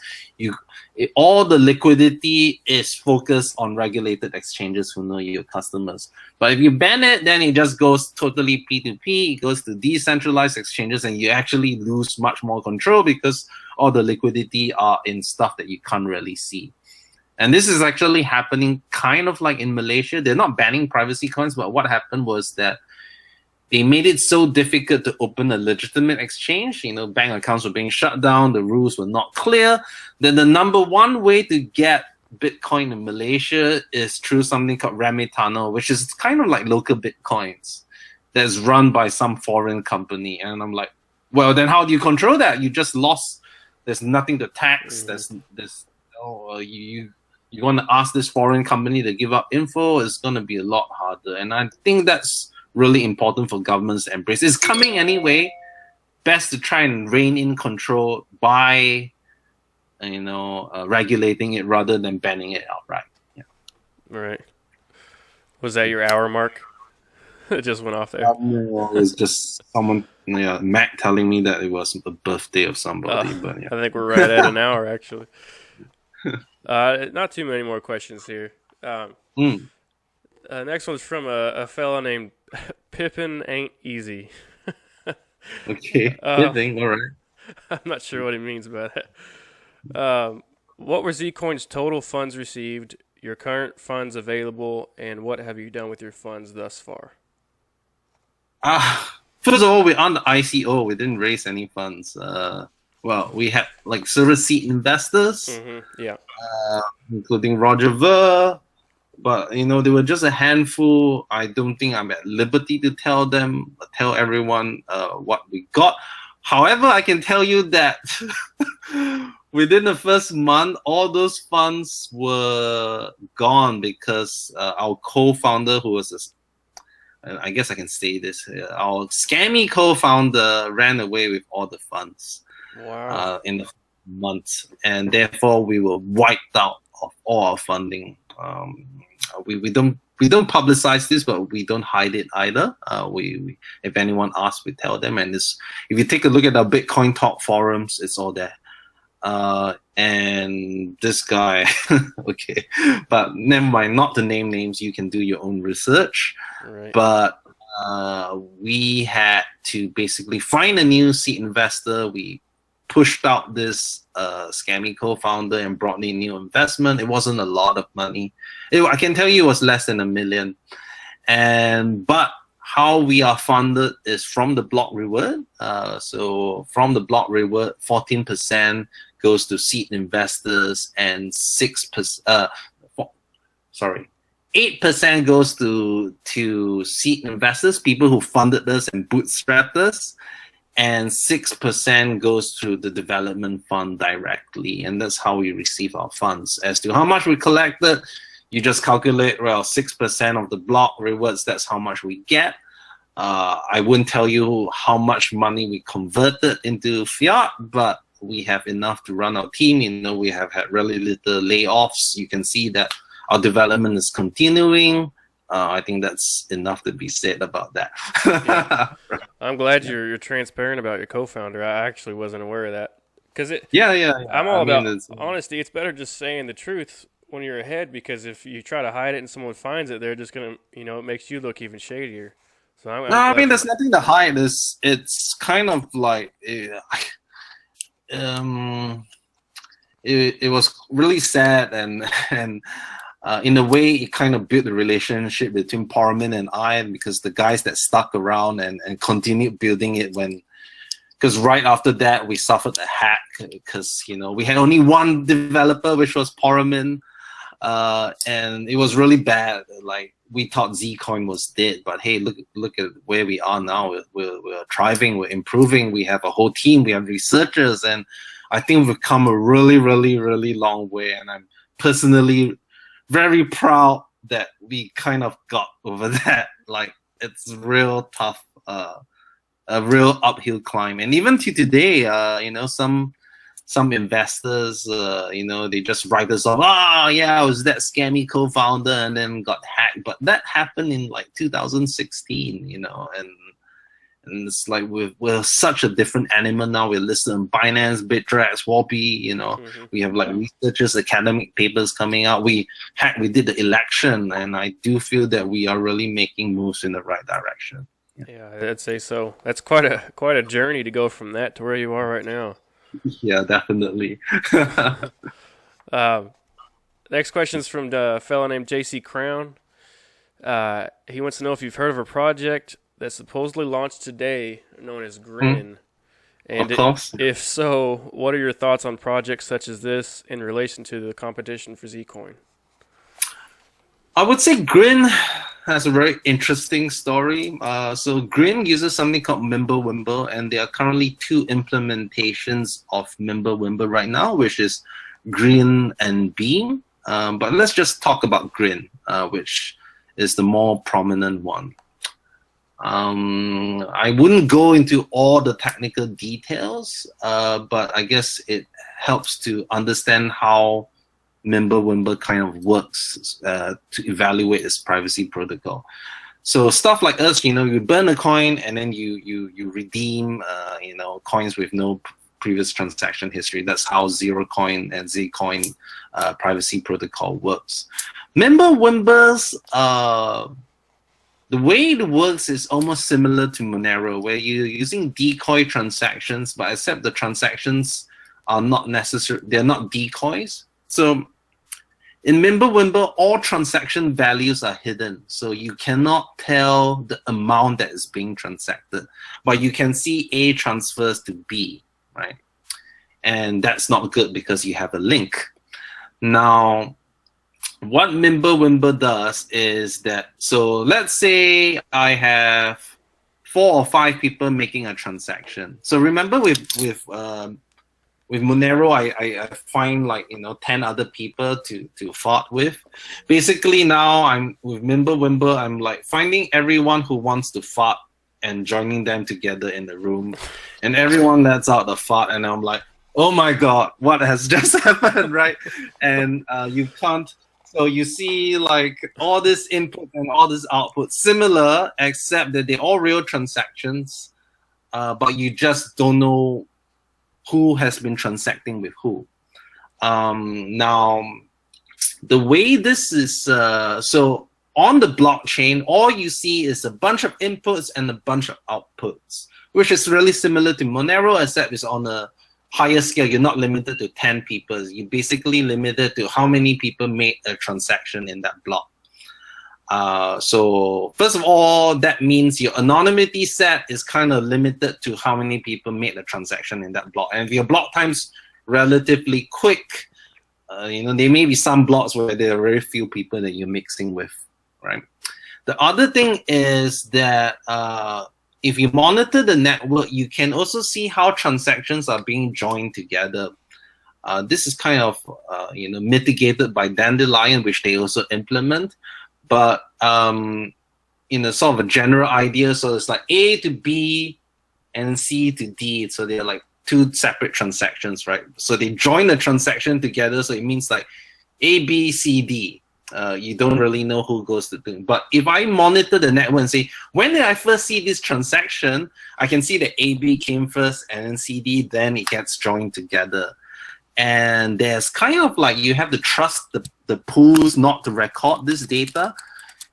S2: all the liquidity is focused on regulated exchanges who know your customers. But if you ban it, then it just goes totally P2P. It goes to decentralized exchanges, and you actually lose much more control because all the liquidity are in stuff that you can't really see. And this is actually happening kind of like in Malaysia. They're not banning privacy coins, but what happened was that they made it so difficult to open a legitimate exchange. Bank accounts were being shut down. The rules were not clear. Then the number one way to get Bitcoin in Malaysia is through something called Remitano, which is kind of like local Bitcoins that's run by some foreign company. And I'm like, well, then how do you control that? You just lost. There's nothing to tax. You want to ask this foreign company to give up info, it's going to be a lot harder. And I think that's really important for governments to embrace. It's coming anyway. Best to try and rein in control by, regulating it rather than banning it outright. Yeah.
S1: Right. Was that your hour mark? It just went off there.
S2: No, it was just someone, Mac telling me that it was the birthday of somebody. But yeah.
S1: I think we're right at an hour, actually. Not too many more questions here. Next one's from a fella named Pippin Ain't Easy.
S2: Okay, Pippin, all right.
S1: I'm not sure what he means by that. What were Zcoin's total funds received, your current funds available, and what have you done with your funds thus far?
S2: First of all, we're on the ICO. We didn't raise any funds. Well, we had like several seed investors, including Roger Ver, but they were just a handful. I don't think I'm at liberty to tell everyone what we got. However, I can tell you that within the first month, all those funds were gone because our co-founder, who was I guess I can say this, our scammy co-founder ran away with all the funds.
S1: Wow.
S2: In the month, and therefore we were wiped out of all our funding. We don't publicize this, but we don't hide it either. We if anyone asks, we tell them. And if you take a look at our Bitcoin Talk forums, it's all there. And this guy, okay, but never mind. Not to name names, you can do your own research.
S1: Right.
S2: But we had to basically find a new seed investor. We pushed out this scammy co-founder and brought in new investment. It wasn't a lot of money. I can tell you it was less than $1 million. But how we are funded is from the block reward. So from the block reward, 14% goes to seed investors and 8% goes to seed investors, people who funded us and bootstrapped us. And 6% goes through the development fund directly. And that's how we receive our funds. As to how much we collected, you just calculate, 6% of the block rewards, that's how much we get. I wouldn't tell you how much money we converted into fiat, but we have enough to run our team. We have had really little layoffs. You can see that our development is continuing. I think that's enough to be said about that.
S1: Yeah. I'm glad you're transparent about your co-founder. I actually wasn't aware of that. I'm all about honesty. It's better just saying the truth when you're ahead, because if you try to hide it and someone finds it, they're just going to, it makes you look even shadier. So
S2: there's nothing to hide. It's kind of like it was really sad and in a way, it kind of built the relationship between Porman and I, because the guys that stuck around and continued building it because right after that, we suffered a hack because, we had only one developer, which was Porman, and it was really bad. Like, we thought Zcoin was dead, but hey, look at where we are now. We're thriving, we're improving, we have a whole team, we have researchers, and I think we've come a really, really, really long way, and I'm personally very proud that we kind of got over that. Like, it's real tough, a real uphill climb. And even to today, some investors, they just write us off. I was that scammy co-founder and then got hacked. But that happened in like 2016, And it's like we're such a different animal now. We're listed on Binance, Bittrex, Wobby. We have like researchers, academic papers coming out. We did the election, and I do feel that we are really making moves in the right direction.
S1: Yeah, I'd say so. That's quite a journey to go from that to where you are right now.
S2: Yeah, definitely.
S1: Uh, Next question is from a fellow named JC Crown. He wants to know if you've heard of a project that supposedly launched today known as Grin. And
S2: of course.
S1: If so, what are your thoughts on projects such as this in relation to the competition for Zcoin?
S2: I would say Grin has a very interesting story. So Grin uses something called Mimblewimble, and there are currently 2 implementations of Mimblewimble right now, which is Grin and Beam. But let's just talk about Grin, which is the more prominent one. I wouldn't go into all the technical details, but I guess it helps to understand how Mimblewimble kind of works to evaluate its privacy protocol. So stuff like us, you burn a coin and then you redeem, coins with no previous transaction history. That's how Zerocoin and Zcoin privacy protocol works. Mimblewimble's the way it works is almost similar to Monero, where you're using decoy transactions, but except the transactions are not necessary, they're not decoys. So in Mimblewimble, all transaction values are hidden, so you cannot tell the amount that is being transacted, but you can see A transfers to B, right? And that's not good because you have a link. Now, what Mimblewimble does is that, so let's say I have 4 or 5 people making a transaction. So remember with Monero, I find 10 other people to fought with. Basically now I'm with Mimblewimble, I'm like finding everyone who wants to fought and joining them together in the room, and everyone lets out the fart, and I'm like, oh my god, what has just happened, right? And you can't. So you see all this input and all this output similar, except that they're all real transactions, but you just don't know who has been transacting with who. Now, the way this is, so on the blockchain, all you see is a bunch of inputs and a bunch of outputs, which is really similar to Monero, except it's on a higher scale. You're not limited to 10 people. You're basically limited to how many people made a transaction in that block. So first of all, that means your anonymity set is kind of limited to how many people made the transaction in that block. And if your block time's relatively quick, there may be some blocks where there are very few people that you're mixing with, right? The other thing is that if you monitor the network, you can also see how transactions are being joined together. This is kind of mitigated by Dandelion, which they also implement. But in a sort of a general idea, so it's like A to B and C to D. So they're like 2 separate transactions, right? So they join the transaction together. So it means like A, B, C, D. You don't really know who goes to thing. But if I monitor the network and say, when did I first see this transaction? I can see that AB came first and then CD, then it gets joined together. And there's kind of you have to trust the pools not to record this data.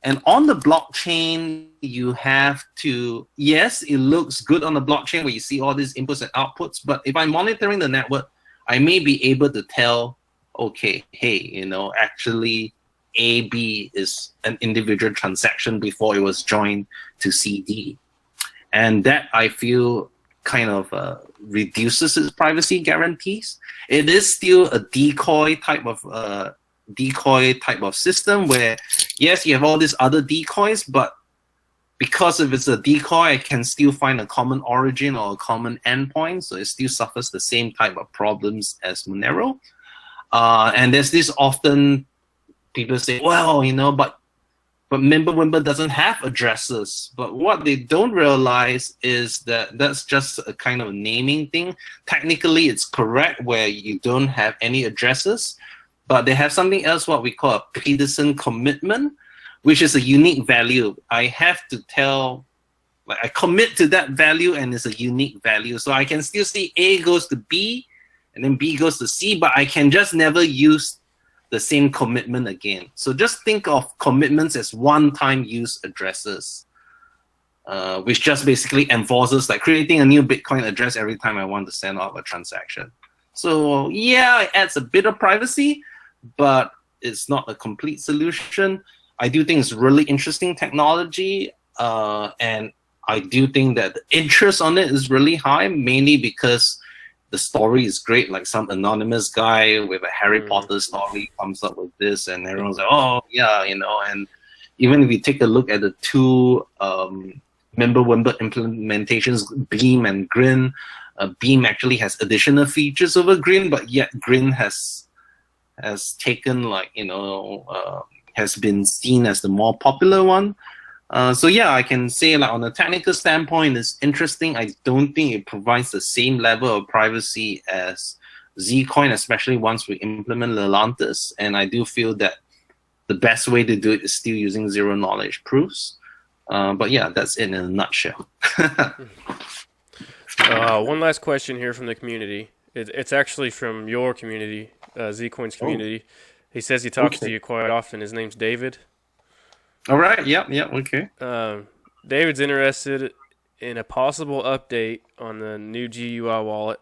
S2: And on the blockchain, you have to, yes, it looks good on the blockchain where you see all these inputs and outputs. But if I'm monitoring the network, I may be able to tell, okay, hey, actually, AB is an individual transaction before it was joined to CD. And that, I feel, kind of reduces its privacy guarantees. It is still a decoy type of system where, yes, you have all these other decoys, but because if it's a decoy, I can still find a common origin or a common endpoint, so it still suffers the same type of problems as Monero. And there's this often people say, well, but Mimblewimble doesn't have addresses. But what they don't realize is that that's just a kind of naming thing. Technically, it's correct where you don't have any addresses, but they have something else, what we call a Peterson commitment, which is a unique value. I have to tell Like I commit to that value and it's a unique value. So I can still see A goes to B and then B goes to C, but I can just never use the same commitment again. So just think of commitments as one-time use addresses, which just basically enforces like creating a new Bitcoin address every time I want to send off a transaction. So yeah, it adds a bit of privacy, but it's not a complete solution. I do think it's really interesting technology, and I do think that the interest on it is really high, mainly because the story is great. Like some anonymous guy with a Harry Potter story comes up with this, and everyone's like, "Oh yeah," you know. And even if you take a look at the two Mimblewimble implementations, Beam and Grin, Beam actually has additional features over Grin, but yet Grin has taken has been seen as the more popular one. So yeah, I can say like on a technical standpoint, it's interesting. I don't think it provides the same level of privacy as Zcoin, especially once we implement Lelantis. And I do feel that the best way to do it is still using zero knowledge proofs. But yeah, that's it in a nutshell.
S1: One last question here from the community. It's actually from your community, Zcoin's community. He says he talks to you quite often. His name's David.
S2: All right. Yeah. Okay.
S1: David's interested in a possible update on the new GUI wallet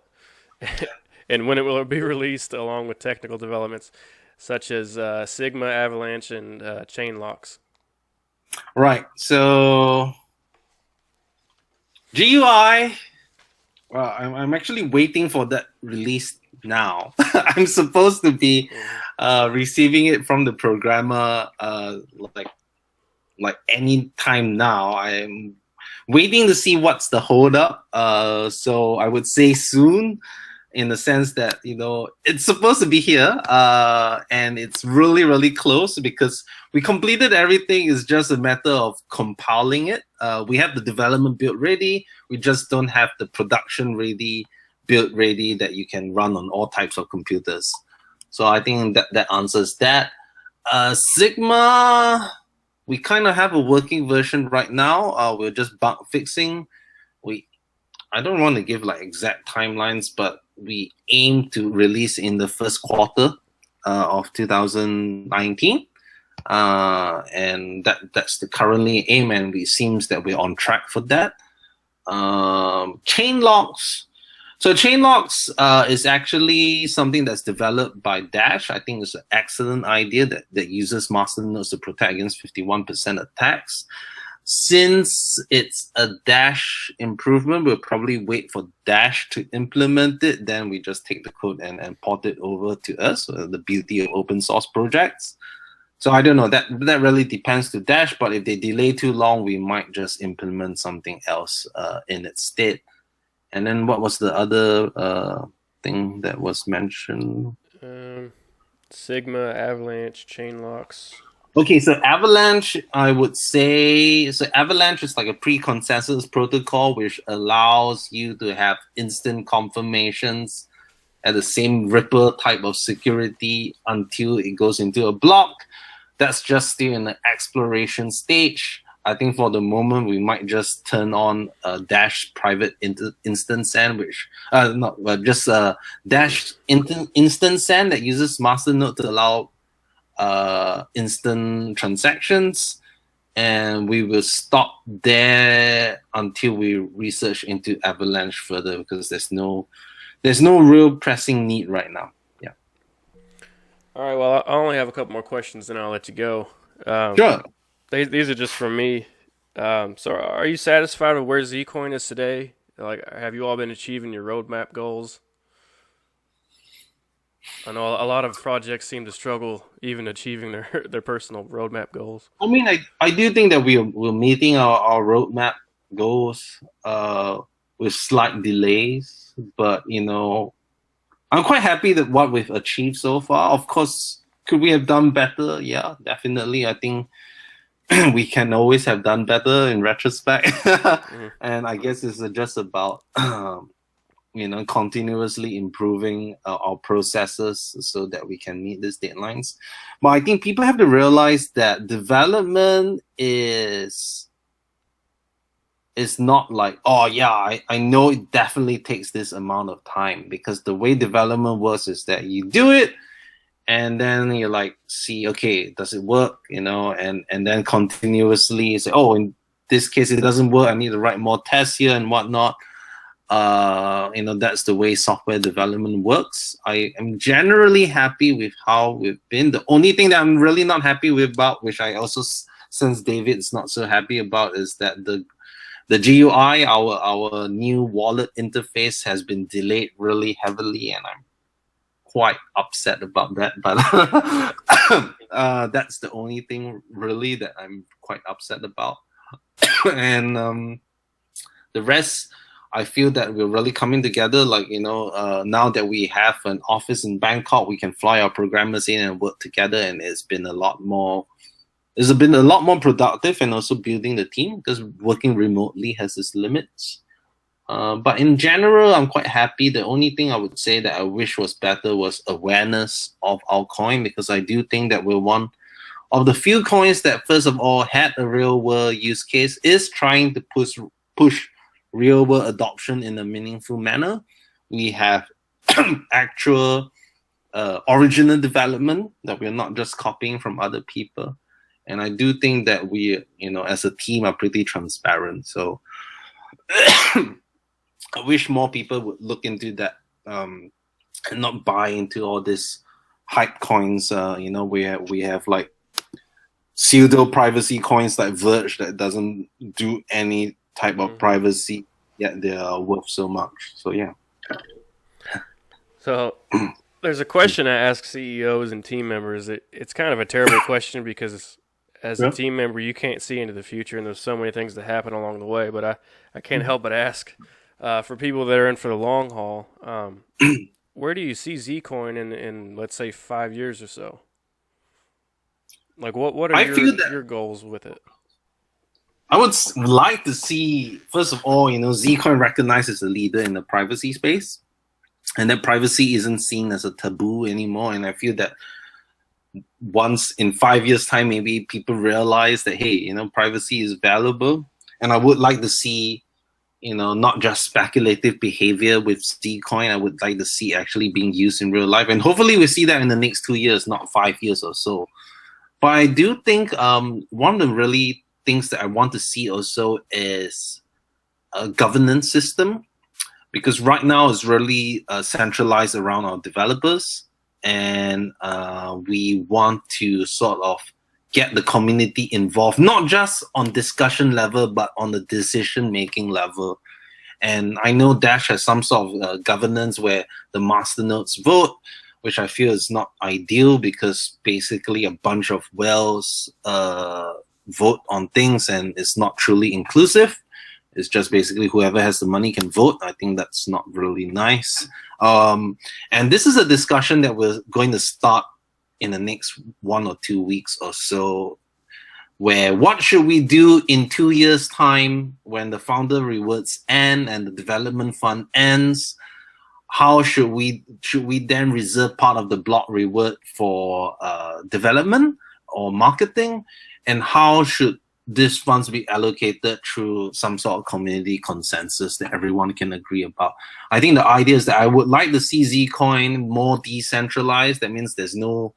S1: and when it will be released, along with technical developments such as Sigma, Avalanche, and chain locks.
S2: Right. So GUI. Well, I'm actually waiting for that release now. I'm supposed to be receiving it from the programmer like any time now. I'm waiting to see what's the holdup. So I would say soon, in the sense that it's supposed to be here, and it's really really close because we completed everything. It's just a matter of compiling it. We have the development build ready. We just don't have the production ready build ready that you can run on all types of computers. So I think that answers that. Sigma, we kind of have a working version right now. We're just bug fixing. I don't want to give like exact timelines, but we aim to release in the first quarter of 2019. And that's the currently aim, and it seems that we're on track for that. Chain locks. So chain locks is actually something that's developed by Dash. I think it's an excellent idea that uses masternodes to protect against 51% attacks. Since it's a Dash improvement, we'll probably wait for Dash to implement it. Then we just take the code and port it over to us. The beauty of open source projects. So I don't know. That really depends to Dash. But if they delay too long, we might just implement something else in its stead. And then what was the other thing that was mentioned?
S1: Sigma, Avalanche, chain locks.
S2: Okay, so Avalanche, I would say, so Avalanche is like a pre-consensus protocol which allows you to have instant confirmations at the same Ripple type of security until it goes into a block. That's just still in the exploration stage. I think for the moment we might just turn on a Dash private instant send, just a Dash instant send that uses masternode to allow instant transactions, and we will stop there until we research into Avalanche further, because there's no real pressing need right now. Yeah.
S1: All right. Well, I only have a couple more questions, and I'll let you go.
S2: Sure.
S1: These are just from me. So, are you satisfied with where Zcoin is today? Like, have you all been achieving your roadmap goals? I know a lot of projects seem to struggle even achieving their personal roadmap goals.
S2: I mean, I do think that we're meeting our roadmap goals with slight delays, but I'm quite happy that what we've achieved so far. Of course, could we have done better? Yeah, definitely. I think we can always have done better in retrospect. And I guess it's just about continuously improving our processes so that we can meet these deadlines. But I think people have to realize that development is it's not like, oh yeah, I know it definitely takes this amount of time, because the way development works is that you do it and then you like see, okay, does it work, and then continuously say, oh, in this case it doesn't work, I need to write more tests here and whatnot. That's the way software development works. I am generally happy with how we've been. The only thing that I'm really not happy with about, which I also sense David's not so happy about, is that the GUI, our new wallet interface, has been delayed really heavily, and I'm quite upset about that. But that's the only thing really that I'm quite upset about. And the rest, I feel that we're really coming together. Now that we have an office in Bangkok, we can fly our programmers in and work together, and it's been a lot more productive, and also building the team, because working remotely has its limits. But in general, I'm quite happy. The only thing I would say that I wish was better was awareness of our coin, because I do think that we're one of the few coins that, first of all, had a real world use case, is trying to push real world adoption in a meaningful manner. We have actual original development that we're not just copying from other people. And I do think that we, as a team, are pretty transparent. So I wish more people would look into that, and not buy into all this hype coins. Where we have like pseudo privacy coins like Verge that doesn't do any type of privacy, yet they are worth so much. So yeah.
S1: So there's a question I ask CEOs and team members. It's kind of a terrible question, because as a team member, you can't see into the future, and there's so many things that happen along the way. But I can't help but ask, for people that are in for the long haul, where do you see Zcoin in let's say 5 years or so? Like, what are your goals with it?
S2: I would like to see, first of all, Zcoin recognized as a leader in the privacy space, and that privacy isn't seen as a taboo anymore. And I feel that once in 5 years' time, maybe people realize that, hey, privacy is valuable. And I would like to see, not just speculative behavior with Zcoin. I would like to see actually being used in real life. And hopefully we see that in the next 2 years, not 5 years or so. But I do think one of the really things that I want to see also is a governance system, because right now it's really centralized around our developers, and we want to sort of get the community involved, not just on discussion level, but on the decision-making level. And I know Dash has some sort of governance where the masternodes vote, which I feel is not ideal, because basically a bunch of whales vote on things, and it's not truly inclusive. It's just basically whoever has the money can vote. I think that's not really nice. And this is a discussion that we're going to start in the next 1 or 2 weeks or so, where what should we do in 2 years' time when the founder rewards end and the development fund ends? How should we then reserve part of the block reward for development or marketing? And how should these funds be allocated through some sort of community consensus that everyone can agree about? I think the idea is that I would like to see Zcoin more decentralized. That means there's no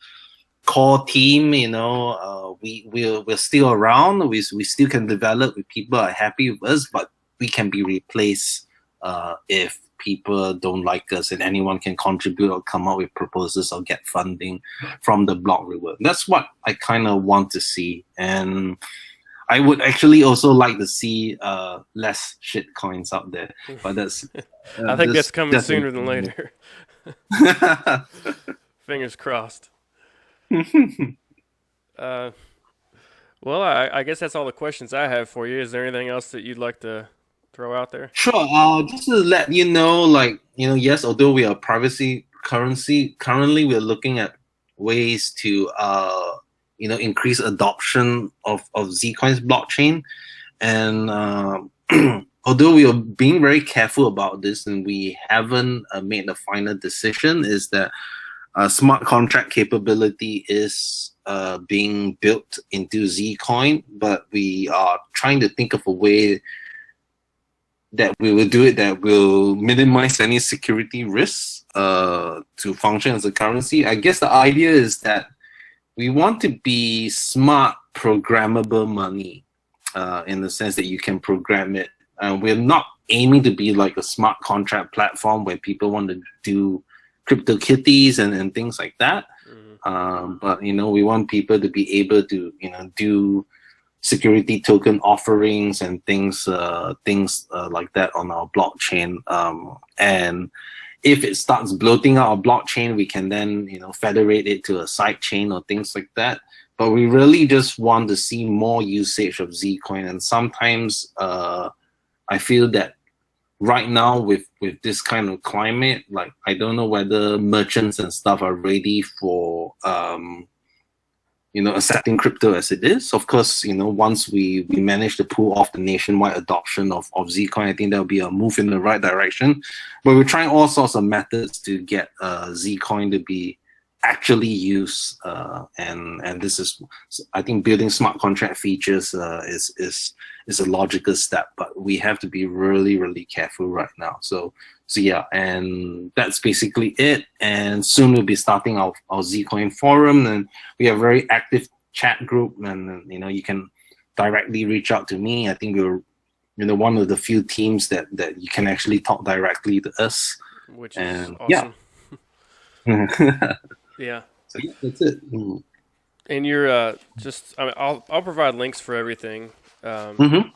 S2: core team. We're still around. We still can develop if people are happy with us, but we can be replaced if people don't like us, and anyone can contribute or come up with proposals or get funding from the block reward. That's what I kind of want to see. And I would actually also like to see less shit coins out there, but that's
S1: I think that's coming sooner than later. Fingers crossed. Well, I guess that's all the questions I have for you. Is there anything else that you'd like to throw out there?
S2: Sure. Just to let you know, yes, although we are privacy currency, currently we're looking at ways to increase adoption of Zcoin's blockchain. And although we are being very careful about this, and we haven't made the final decision, is that smart contract capability is being built into Zcoin, but we are trying to think of a way that we will do it that will minimize any security risks to function as a currency. I guess the idea is that we want to be smart, programmable money in the sense that you can program it. We're not aiming to be like a smart contract platform where people want to do crypto kitties and things like that. But we want people to be able to do security token offerings and things like that on our blockchain. And if it starts bloating out our blockchain, we can then federate it to a side chain or things like that. But we really just want to see more usage of Zcoin. And sometimes I feel that right now with this kind of climate, like I don't know whether merchants and stuff are ready for accepting crypto as it is. Of course, once we manage to pull off the nationwide adoption of Zcoin, I think that'll be a move in the right direction. But we're trying all sorts of methods to get Zcoin to be actually used, and this is, I think, building smart contract features is a logical step, but we have to be really, really careful right now. So yeah, and that's basically it. And soon we'll be starting our Zcoin forum, and we have a very active chat group, and you can directly reach out to me. I think we're one of the few teams that you can actually talk directly to us,
S1: which is awesome.
S2: Yeah.
S1: Yeah.
S2: So yeah, that's it.
S1: And you're I'll provide links for everything. Your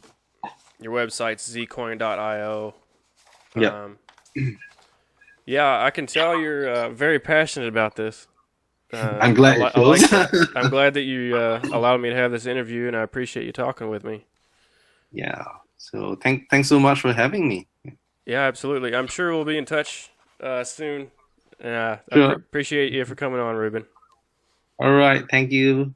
S1: website's zcoin.io.
S2: Yeah.
S1: Yeah, I can tell you're very passionate about this.
S2: I'm glad.
S1: I'm glad that you allowed me to have this interview, and I appreciate you talking with me.
S2: Yeah. So thanks so much for having me.
S1: Yeah, absolutely. I'm sure we'll be in touch soon.
S2: Sure.
S1: I appreciate you for coming on, Reuben.
S2: All right. Thank you.